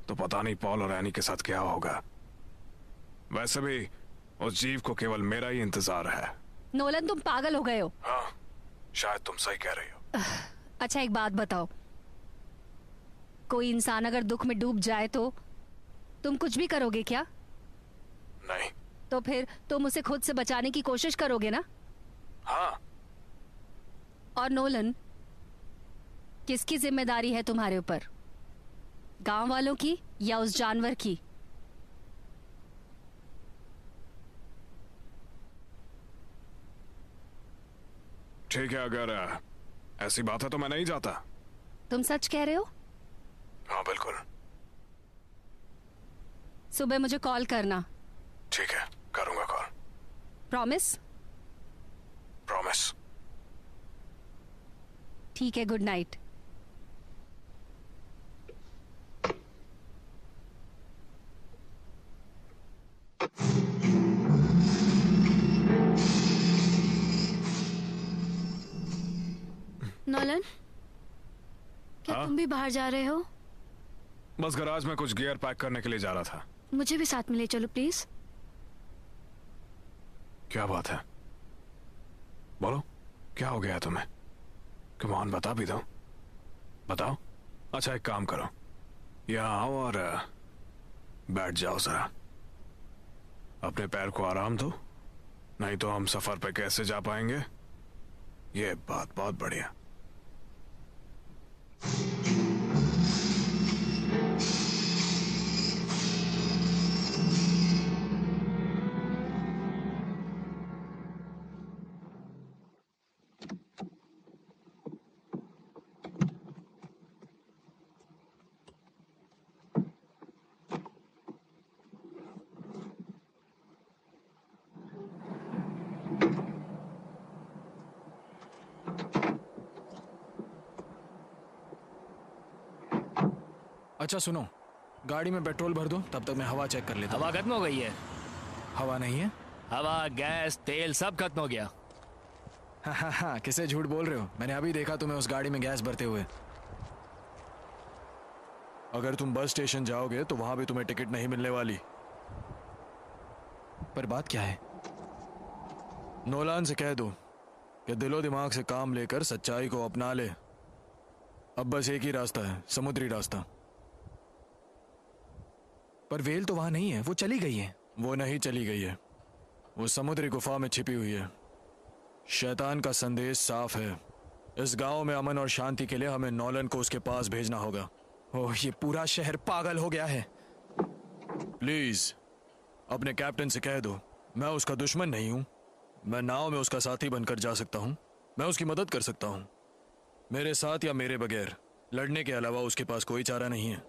तो पता नहीं पॉल और एनी के साथ क्या होगा। वैसे भी उस जीव को केवल मेरा ही इंतजार है। नोलन, तुम पागल हो गए हो। हाँ, शायद तुम सही कह रही हो। अच्छा एक बात बताओ, कोई इंसान अगर दुख में डूब जाए तो तुम कुछ भी करोगे क्या? नहीं। तो फिर तुम उसे खुद से बचाने की कोशिश करोगे ना? हाँ। और नोलन, किसकी जिम्मेदारी है तुम्हारे ऊपर? गांव वालों की या उस जानवर की? ठीक है, अगर ऐसी बात है तो मैं नहीं जाता। तुम सच कह रहे हो? हाँ बिल्कुल। सुबह मुझे कॉल करना। ठीक है, करूंगा कॉल। प्रॉमिस? प्रॉमिस। ठीक है, गुड नाइट। नॉलन, क्या हाँ? तुम भी बाहर जा रहे हो? बस गराज में कुछ गियर पैक करने के लिए जा रहा था। मुझे भी साथ में ले चलो प्लीज। क्या बात है? बोलो, क्या हो गया है तुम्हें? कमान, बता भी दो। बताओ। अच्छा एक काम करो, यहाँ आओ और बैठ जाओ जरा। अपने पैर को आराम दो, नहीं तो हम सफर पे कैसे जा पाएंगे। ये बात बहुत बढ़िया। अच्छा सुनो, गाड़ी में पेट्रोल भर दो, तब तक मैं हवा चेक कर लेता हूँ। हवा खत्म हो गई है। हवा नहीं है? हवा, गैस, तेल सब खत्म हो गया। हाँ, किसे झूठ बोल रहे हो? मैंने अभी देखा तुम्हें उस गाड़ी में गैस भरते हुए। अगर तुम बस स्टेशन जाओगे तो वहां भी तुम्हें टिकट नहीं मिलने वाली। पर बात क्या है? नोलान से कह दो कि दिलो दिमाग से काम लेकर सच्चाई को अपना ले। अब बस एक ही रास्ता है, समुद्री रास्ता। पर वेल तो वहां नहीं है, वो चली गई है। वो नहीं चली गई है, वो समुद्री गुफा में छिपी हुई है। शैतान का संदेश साफ है, इस गांव में अमन और शांति के लिए हमें नॉलन को उसके पास भेजना होगा। ओह, ये पूरा शहर पागल हो गया है। प्लीज अपने कैप्टन से कह दो, मैं उसका दुश्मन नहीं हूं। मैं नाव में उसका साथी बनकर जा सकता हूं, मैं उसकी मदद कर सकता हूं। मेरे साथ या मेरे बगैर लड़ने के अलावा उसके पास कोई चारा नहीं है।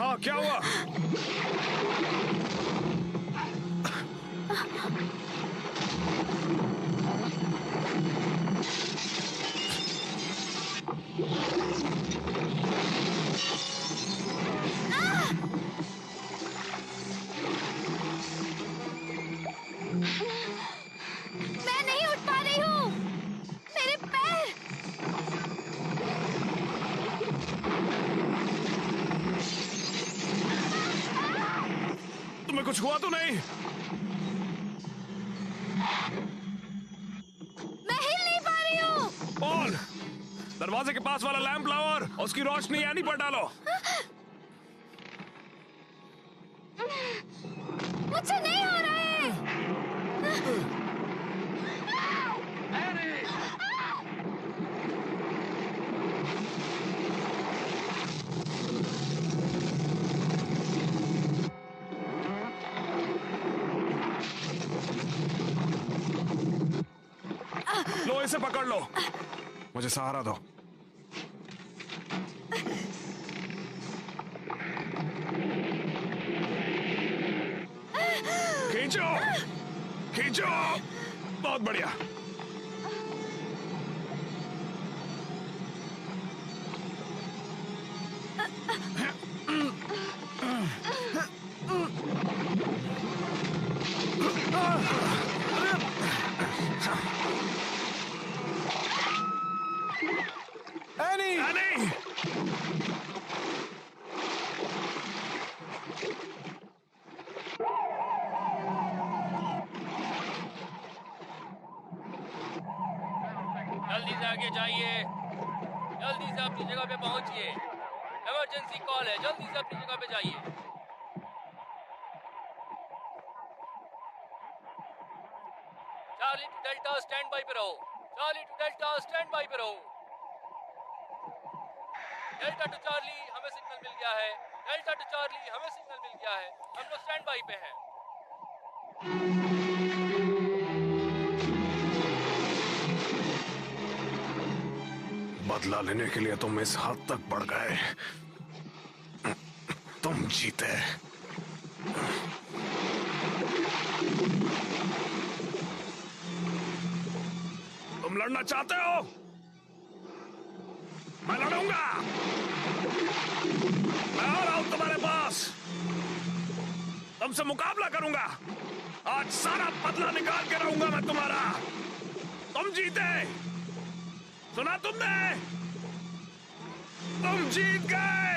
हाँ, क्या हुआ? मैं नहीं उठ पा रही हूँ। मेरे पैर। तुम्हें कुछ हुआ तो नहीं? मैं हिल नहीं पा रही हूँ। पॉल, दरवाजे के पास वाला लैंप लाओ और उसकी रोशनी एनी पर डालो। मुझसे नहीं हो रहा है। लो, इसे पकड़ लो। मुझे सहारा दो। खींचो, खींचो। बहुत बढ़िया। एनी! नहीं, जल्दी से आगे जाइए, जल्दी से अपनी जगह पे पहुंचिए। इमरजेंसी कॉल है, जल्दी से अपनी जगह पे जाइए। Charlie to Delta stand by पे रहो। Charlie to Delta stand by पे रहो। डेल्टा टू चार्ली हमें सिग्नल मिल गया है। डेल्टा टू चार्ली हमें सिग्नल मिल गया है। हम लोग स्टैंड बाई पे हैं। बदला लेने के लिए तुम इस हद तक बढ़ गए। तुम जीते। तुम लड़ना चाहते हो? मैं लड़ूंगा। मैं आ रहा हूं तुम्हारे पास। तुमसे मुकाबला करूंगा। आज सारा बदला निकाल के रहूंगा मैं तुम्हारा। तुम जीते। सुना तुमने? तुम जीत गए।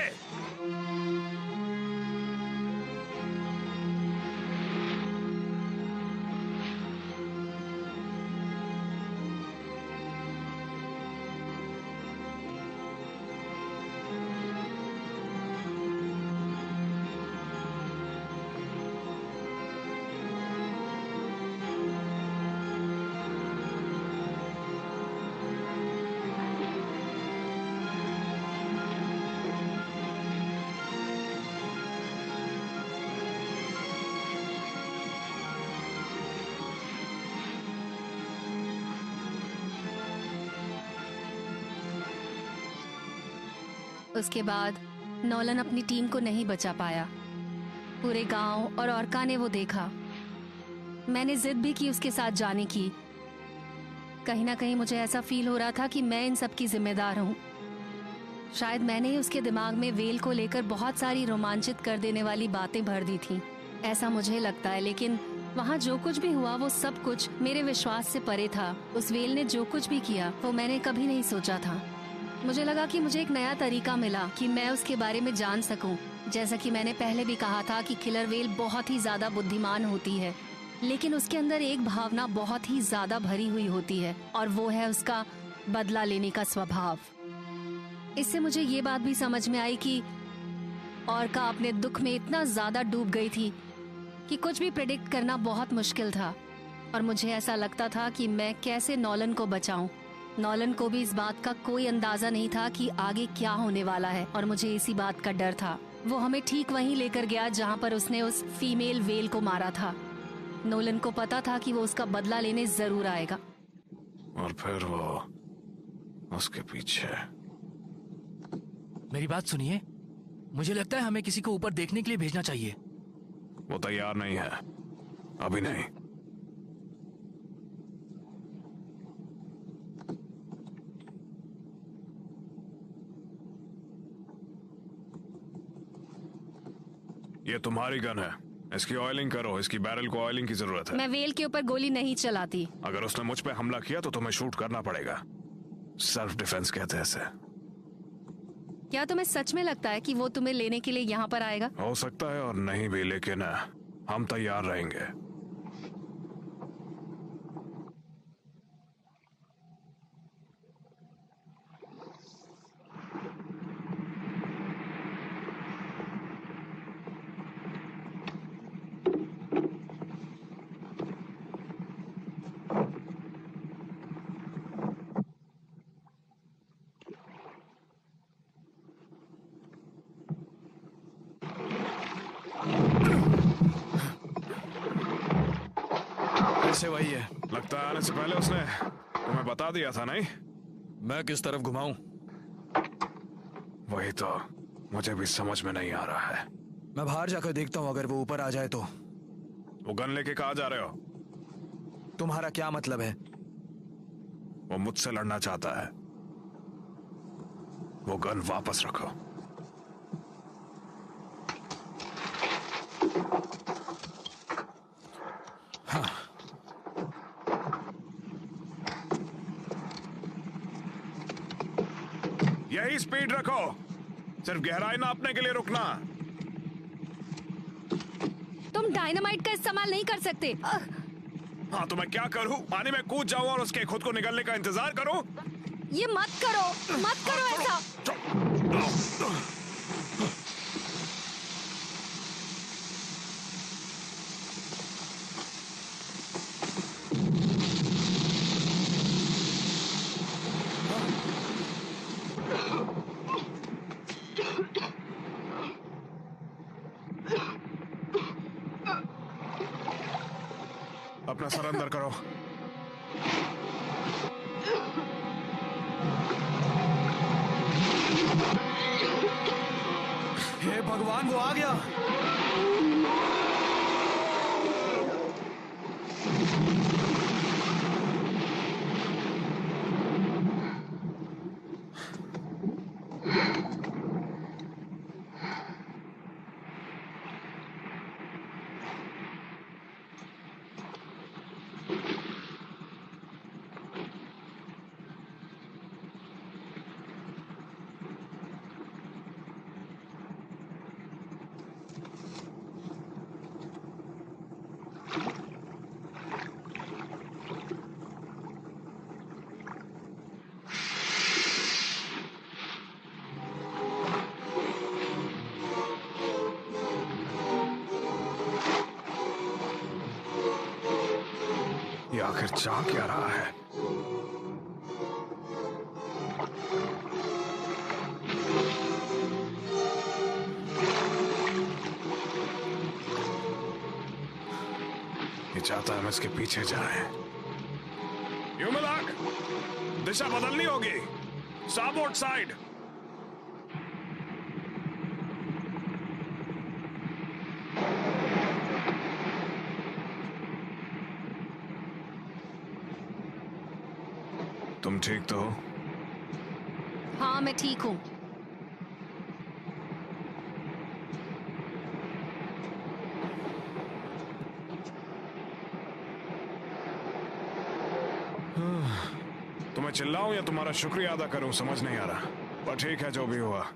उसके बाद नॉलन अपनी टीम को नहीं बचा पाया। पूरे गांव और ऑर्का ने वो देखा। मैंने जिद भी की उसके साथ जाने की। कहीं ना कहीं मुझे ऐसा फील हो रहा था कि मैं इन सब की जिम्मेदार हूँ। शायद मैंने ही उसके दिमाग में वेल को लेकर बहुत सारी रोमांचित कर देने वाली बातें भर दी थी, ऐसा मुझे लगता है। लेकिन वहाँ जो कुछ भी हुआ वो सब कुछ मेरे विश्वास से परे था। उस वेल ने जो कुछ भी किया वो मैंने कभी नहीं सोचा था। मुझे लगा कि मुझे एक नया तरीका मिला कि मैं उसके बारे में जान सकूं। जैसा कि मैंने पहले भी कहा था कि किलर वेल बहुत ही ज्यादा बुद्धिमान होती है, लेकिन उसके अंदर एक भावना बहुत ही ज्यादा भरी हुई होती है और वो है उसका बदला लेने का स्वभाव। इससे मुझे ये बात भी समझ में आई कि ऑर्का अपने दुख में इतना ज्यादा डूब गई थी कि कुछ भी प्रेडिक्ट करना बहुत मुश्किल था। और मुझे ऐसा लगता था कि मैं कैसे नॉलन को बचाऊं। नॉलन को भी इस बात का कोई अंदाजा नहीं था कि आगे क्या होने वाला है, और मुझे इसी बात का डर था। वो हमें ठीक वहीं लेकर गया जहाँ पर उसने उस फीमेल वेल को मारा था। नॉलन को पता था कि वो उसका बदला लेने जरूर आएगा। और फिर वो उसके पीछे। मेरी बात सुनिए, मुझे लगता है हमें किसी को ऊपर देखने के लिए भेजना चाहिए। वो तैयार नहीं है, अभी नहीं। ये तुम्हारी गन है, इसकी ऑयलिंग करो। इसकी बैरल को ऑयलिंग की जरूरत है। मैं वेल के ऊपर गोली नहीं चलाती। अगर उसने मुझ पे हमला किया तो तुम्हें शूट करना पड़ेगा। सेल्फ डिफेंस कहते हैं इसे। क्या तुम्हें सच में लगता है कि वो तुम्हें लेने के लिए यहाँ पर आएगा? हो सकता है और नहीं भी, लेकिन हम तैयार रहेंगे। ऐसे वही है। लगता है आने से पहले उसने तुम्हें बता दिया था, नहीं? मैं किस तरफ घुमाऊं? वही तो मुझे भी समझ में नहीं आ रहा है। मैं बाहर जाकर देखता हूं, अगर वो ऊपर आ जाए तो। वो गन लेके कहाँ जा रहे हो? तुम्हारा क्या मतलब है? वो मुझसे लड़ना चाहता है। वो गन वापस रखो। यही स्पीड रखो, सिर्फ गहराई नापने के लिए रुकना। तुम डायनामाइट का इस्तेमाल नहीं कर सकते। हाँ तो मैं क्या करूं? पानी में कूद जाऊं और उसके खुद को निकलने का इंतजार करूं? ये मत करो ऐसा। अपना सर अंदर करो। हे भगवान, वो आ गया। ये आखिर चाह क्या रहा है? ये चाहता है हम इसके पीछे जाएं। यूमिलाक, दिशा बदलनी होगी। साबोर्ड साइड। तुम ठीक तो हो? हाँ मैं ठीक हूँ। तो मैं चिल्लाऊं या तुम्हारा शुक्रिया अदा करूं, समझ नहीं आ रहा। पर ठीक है, जो भी हुआ।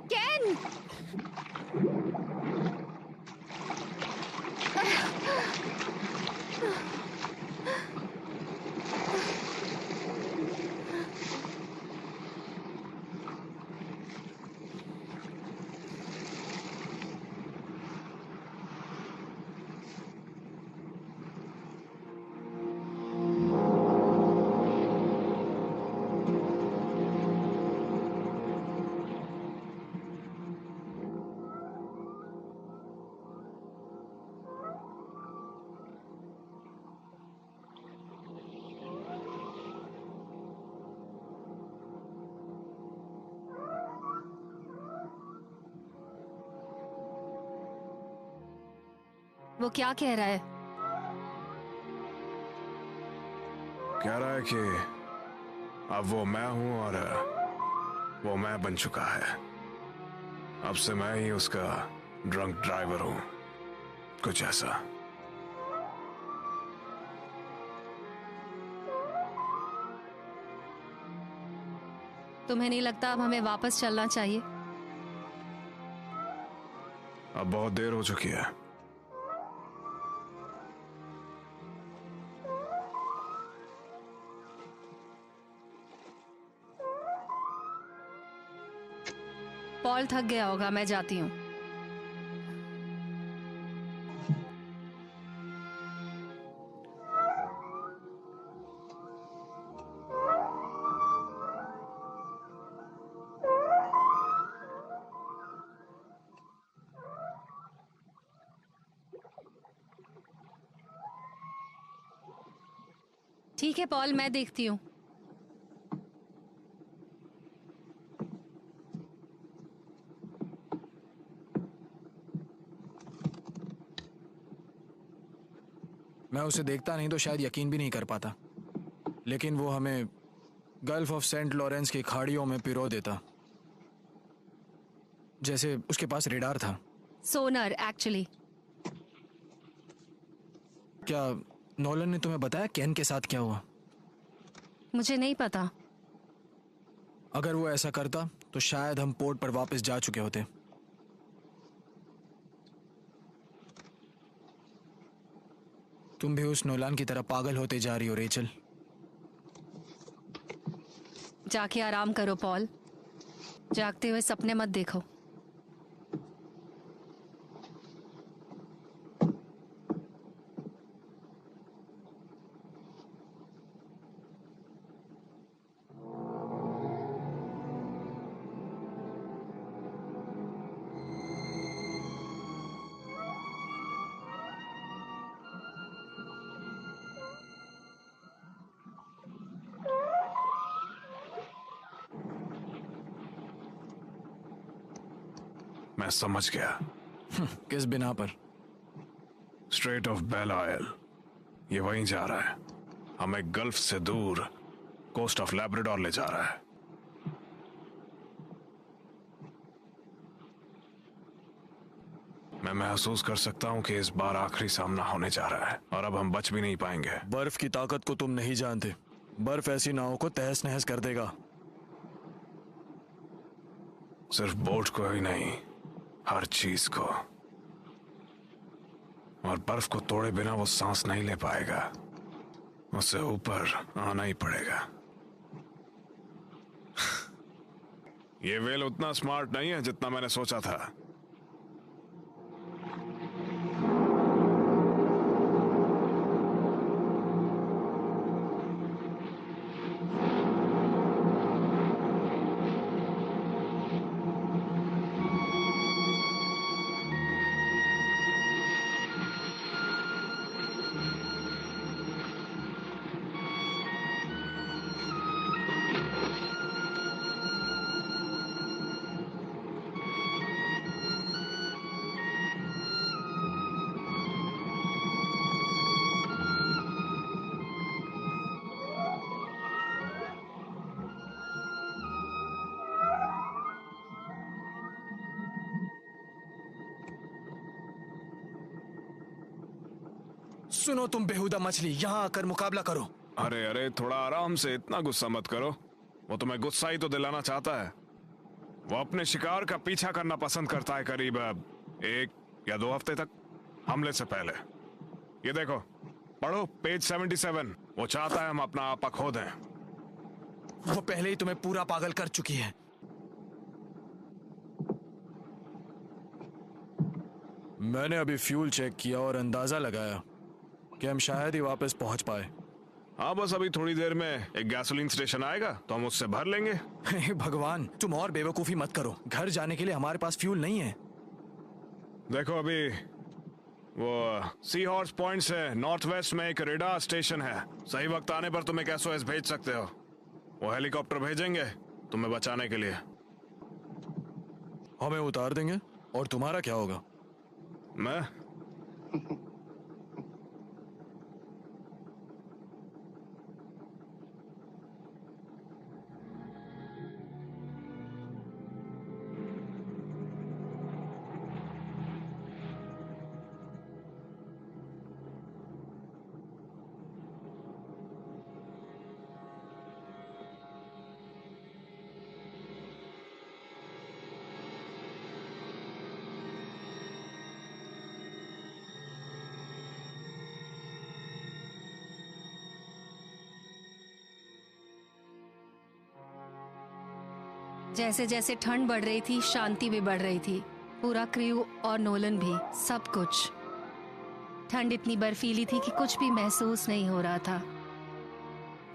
केन! वो क्या कह रहा है? कह रहा है कि अब वो मैं हूं और वो मैं बन चुका है। अब से मैं ही उसका ड्रंक ड्राइवर हूं, कुछ ऐसा। तुम्हें नहीं लगता अब हमें वापस चलना चाहिए? अब बहुत देर हो चुकी है। पॉल थक गया होगा, मैं जाती हूँ। ठीक है पॉल, मैं देखती हूँ। मैं उसे देखता नहीं तो शायद यकीन भी नहीं कर पाता, लेकिन वो हमें गल्फ ऑफ सेंट लॉरेंस की खाड़ियों में पिरो देता, जैसे उसके पास रेडार था। सोनर एक्चुअली। क्या नोलन ने तुम्हें बताया केन के साथ क्या हुआ? मुझे नहीं पता। अगर वो ऐसा करता तो शायद हम पोर्ट पर वापस जा चुके होते। तुम भी उस नोलान की तरह पागल होते जा रही हो रेचल। जाके आराम करो पॉल, जागते हुए सपने मत देखो। मैं समझ गया। किस बिना पर? स्ट्रेट ऑफ बेल आयल, ये वहीं जा रहा है। हमें गल्फ से दूर कोस्ट ऑफ लैब्राडोर ले जा रहा है। मैं महसूस कर सकता हूं कि इस बार आखिरी सामना होने जा रहा है और अब हम बच भी नहीं पाएंगे। बर्फ की ताकत को तुम नहीं जानते। बर्फ ऐसी नावों को तहस नहस कर देगा। सिर्फ बोट को ही नहीं, हर चीज को। और बर्फ को तोड़े बिना वो सांस नहीं ले पाएगा। उसे ऊपर आना ही पड़ेगा। ये वेल उतना स्मार्ट नहीं है जितना मैंने सोचा था। सुनो तुम बेहुदा मछली, यहां आकर मुकाबला करो। अरे अरे, थोड़ा आराम से, इतना गुस्सा मत करो। वो तुम्हें गुस्सा ही तो दिलाना चाहता है। वो अपने शिकार का पीछा करना पसंद करता है करीब 1 या 2 हफ्ते तक, हमले से पहले। ये देखो, पढ़ो पेज 77। वो चाहता है हम अपना आपा खो दें। वो पहले ही तुम्हें पूरा पागल कर चुकी है। मैंने अभी फ्यूल चेक किया और अंदाजा लगाया कि हम शायद ही वापस पहुंच पाए। हाँ, बस अभी थोड़ी देर में एक गैसोलीन स्टेशन आएगा तो हम उससे भर लेंगे। हे भगवान, तुम और बेवकूफी मत करो। घर जाने के लिए हमारे पास फ्यूल नहीं है। देखो, अभी वो सी हॉर्स पॉइंट से नॉर्थ वेस्ट में एक रेडार स्टेशन है। सही वक्त आने पर तुम एक SOS भेज सकते हो। वो हेलीकॉप्टर भेजेंगे तुम्हें बचाने के लिए। हमें उतार देंगे और तुम्हारा क्या होगा? जैसे जैसे ठंड बढ़ रही थी, शांति भी बढ़ रही थी। पूरा क्रू और नोलन भी, सब कुछ। ठंड इतनी बर्फीली थी कि कुछ भी महसूस नहीं हो रहा था।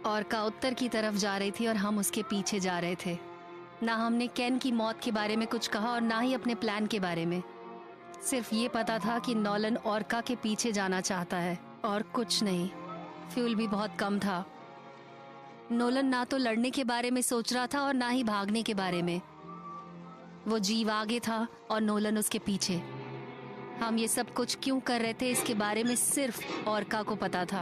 ऑर्का उत्तर की तरफ जा रही थी और हम उसके पीछे जा रहे थे। ना हमने केन की मौत के बारे में कुछ कहा और ना ही अपने प्लान के बारे में। सिर्फ ये पता था कि नोलन ऑर्का के पीछे जाना चाहता है और कुछ नहीं। फ्यूल भी बहुत कम था। नोलन ना तो लड़ने के बारे में सोच रहा था और ना ही भागने के बारे में। वो जीव आगे था और नोलन उसके पीछे। हम ये सब कुछ क्यों कर रहे थे इसके बारे में सिर्फ ऑर्का को पता था।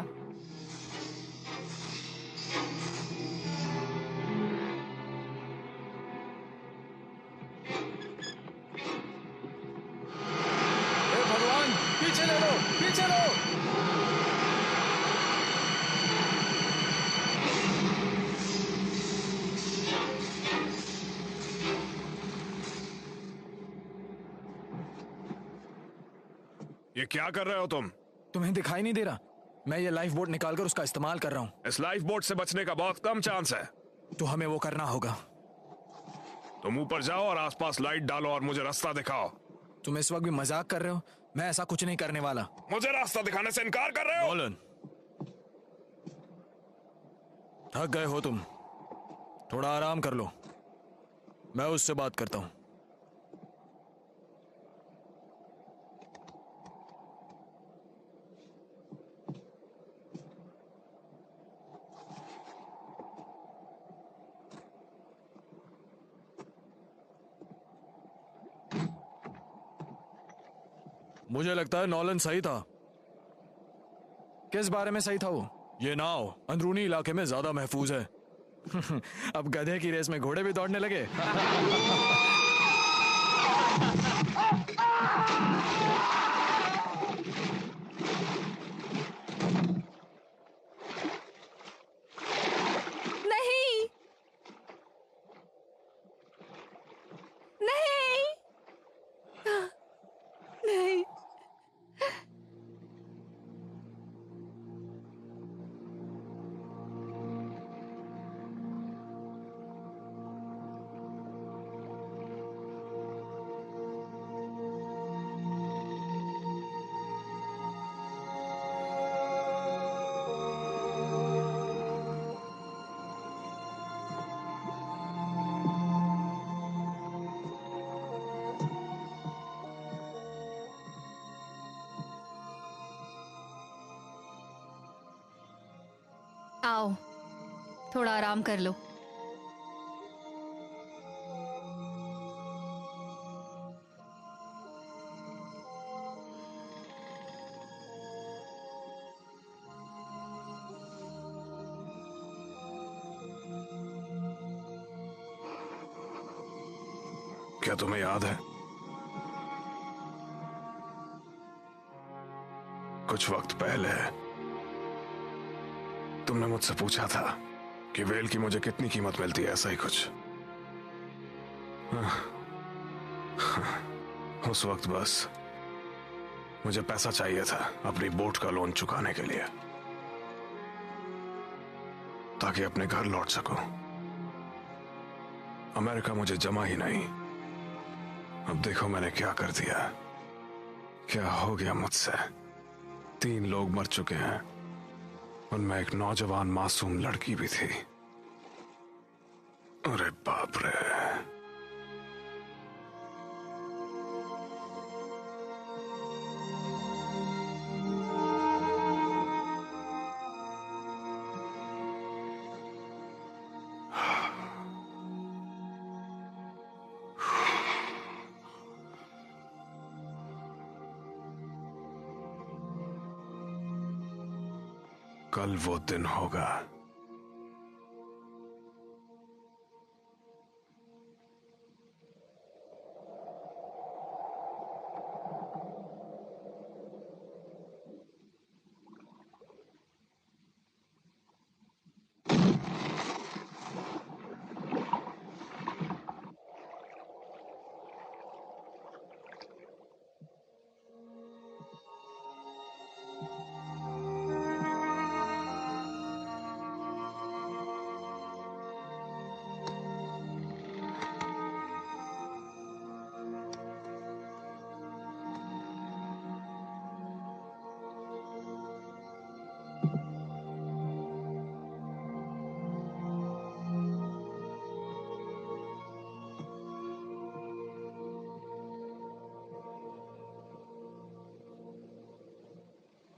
हे भगवान, पीछे ले लो, पीछे लो। ये क्या कर रहे हो तुम? तुम्हें दिखाई नहीं दे रहा? मैं ये लाइफ बोट निकालकर उसका इस्तेमाल कर रहा हूँ। इस लाइफ बोट से बचने का बहुत कम चांस है। तो हमें वो करना होगा। तुम ऊपर जाओ और आसपास लाइट डालो और मुझे रास्ता दिखाओ। तुम इस वक्त भी मजाक कर रहे हो? मैं ऐसा कुछ नहीं करने वाला। मुझे रास्ता दिखाने से इनकार कर रहे हो? नोलन, थक गए हो तुम? थोड़ा आराम कर लो, मैं उससे बात करता हूँ। मुझे लगता है नॉलन सही था। किस बारे में सही था वो? ये नाव अंदरूनी इलाके में ज्यादा महफूज है। अब गधे की रेस में घोड़े भी दौड़ने लगे। नहीं, नहीं, नहीं। आओ, थोड़ा आराम कर लो। क्या तुम्हें याद है? कुछ वक्त पहले तुमने मुझसे पूछा था कि वेल की मुझे कितनी कीमत मिलती है, ऐसा ही कुछ। उस वक्त बस मुझे पैसा चाहिए था अपनी बोट का लोन चुकाने के लिए, ताकि अपने घर लौट सकूं। अमेरिका मुझे जमा ही नहीं। अब देखो मैंने क्या कर दिया, क्या हो गया मुझसे। 3 लोग मर चुके हैं, उनमें एक नौजवान मासूम लड़की भी थी। अरे बाप रे। कल वो दिन होगा।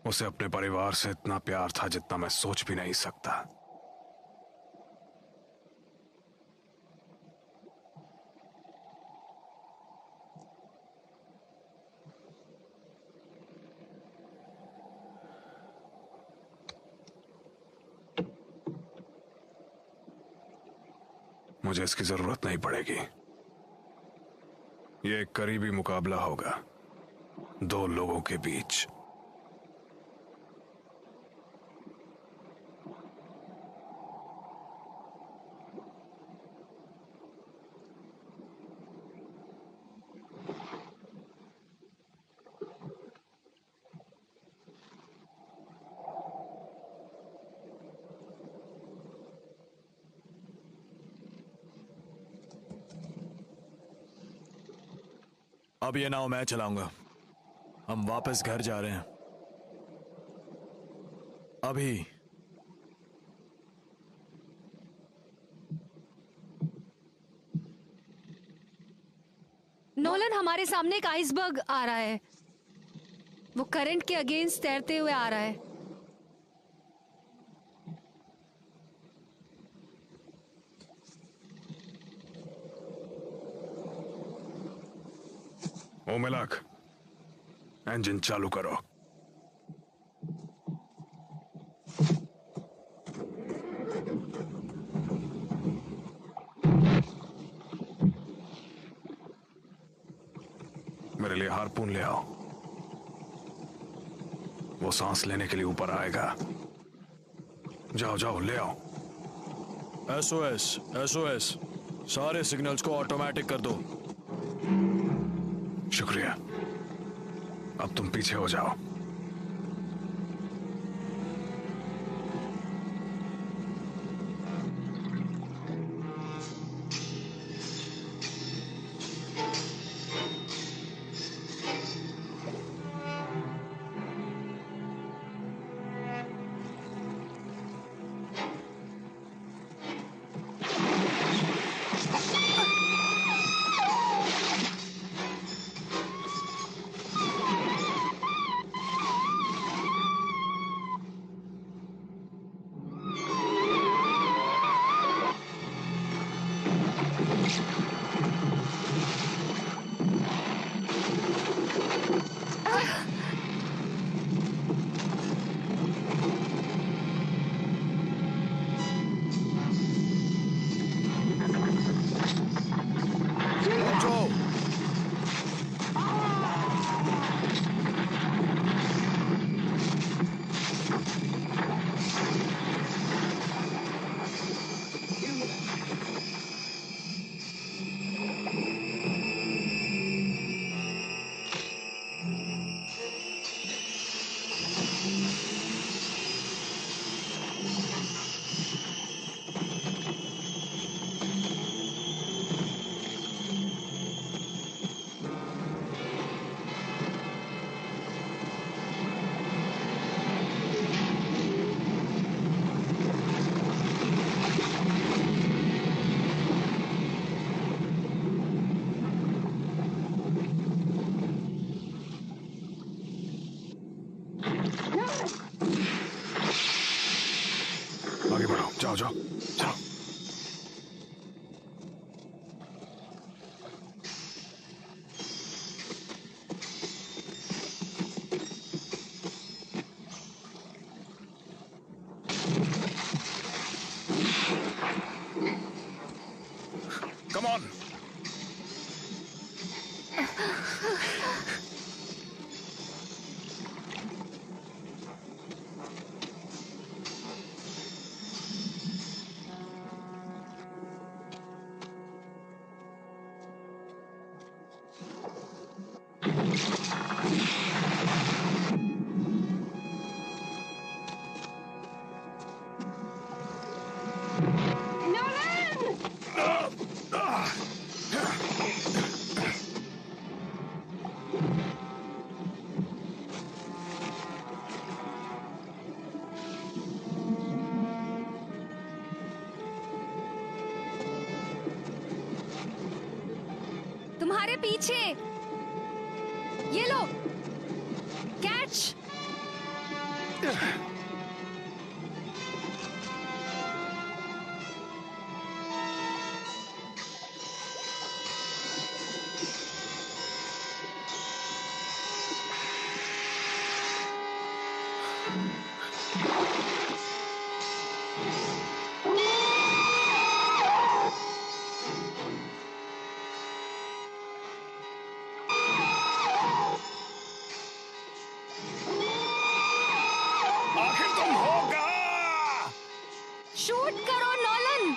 उसे अपने परिवार से इतना प्यार था जितना मैं सोच भी नहीं सकता। मुझे इसकी जरूरत नहीं पड़ेगी। ये एक करीबी मुकाबला होगा दो लोगों के बीच। अब ये नाव मैं चलाऊंगा। हम वापस घर जा रहे हैं अभी। नोलन, हमारे सामने एक आइसबर्ग आ रहा है। वो करंट के अगेंस्ट तैरते हुए आ रहा है। ओ मिलाक, इंजन चालू करो। मेरे लिए हारपून ले आओ। वो सांस लेने के लिए ऊपर आएगा। जाओ जाओ ले आओ। एसओएस एसओएस, सारे सिग्नल्स को ऑटोमेटिक कर दो। शुक्रिया। अब तुम पीछे हो जाओ। आगे बढ़ो, जाओ जाओ जाओ। तुम्हारे पीछे, ये लो, कैच। आखिर तुम होगा। शूट करो Nolan.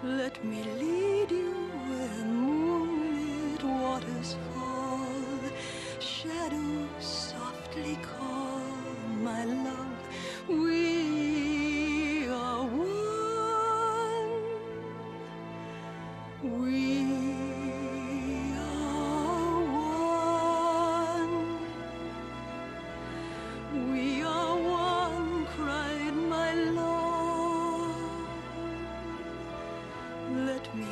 Let me lead you where moonlit waters fall, shadows softly call, my love. We are one. We are one. We are one, cried my love. Let me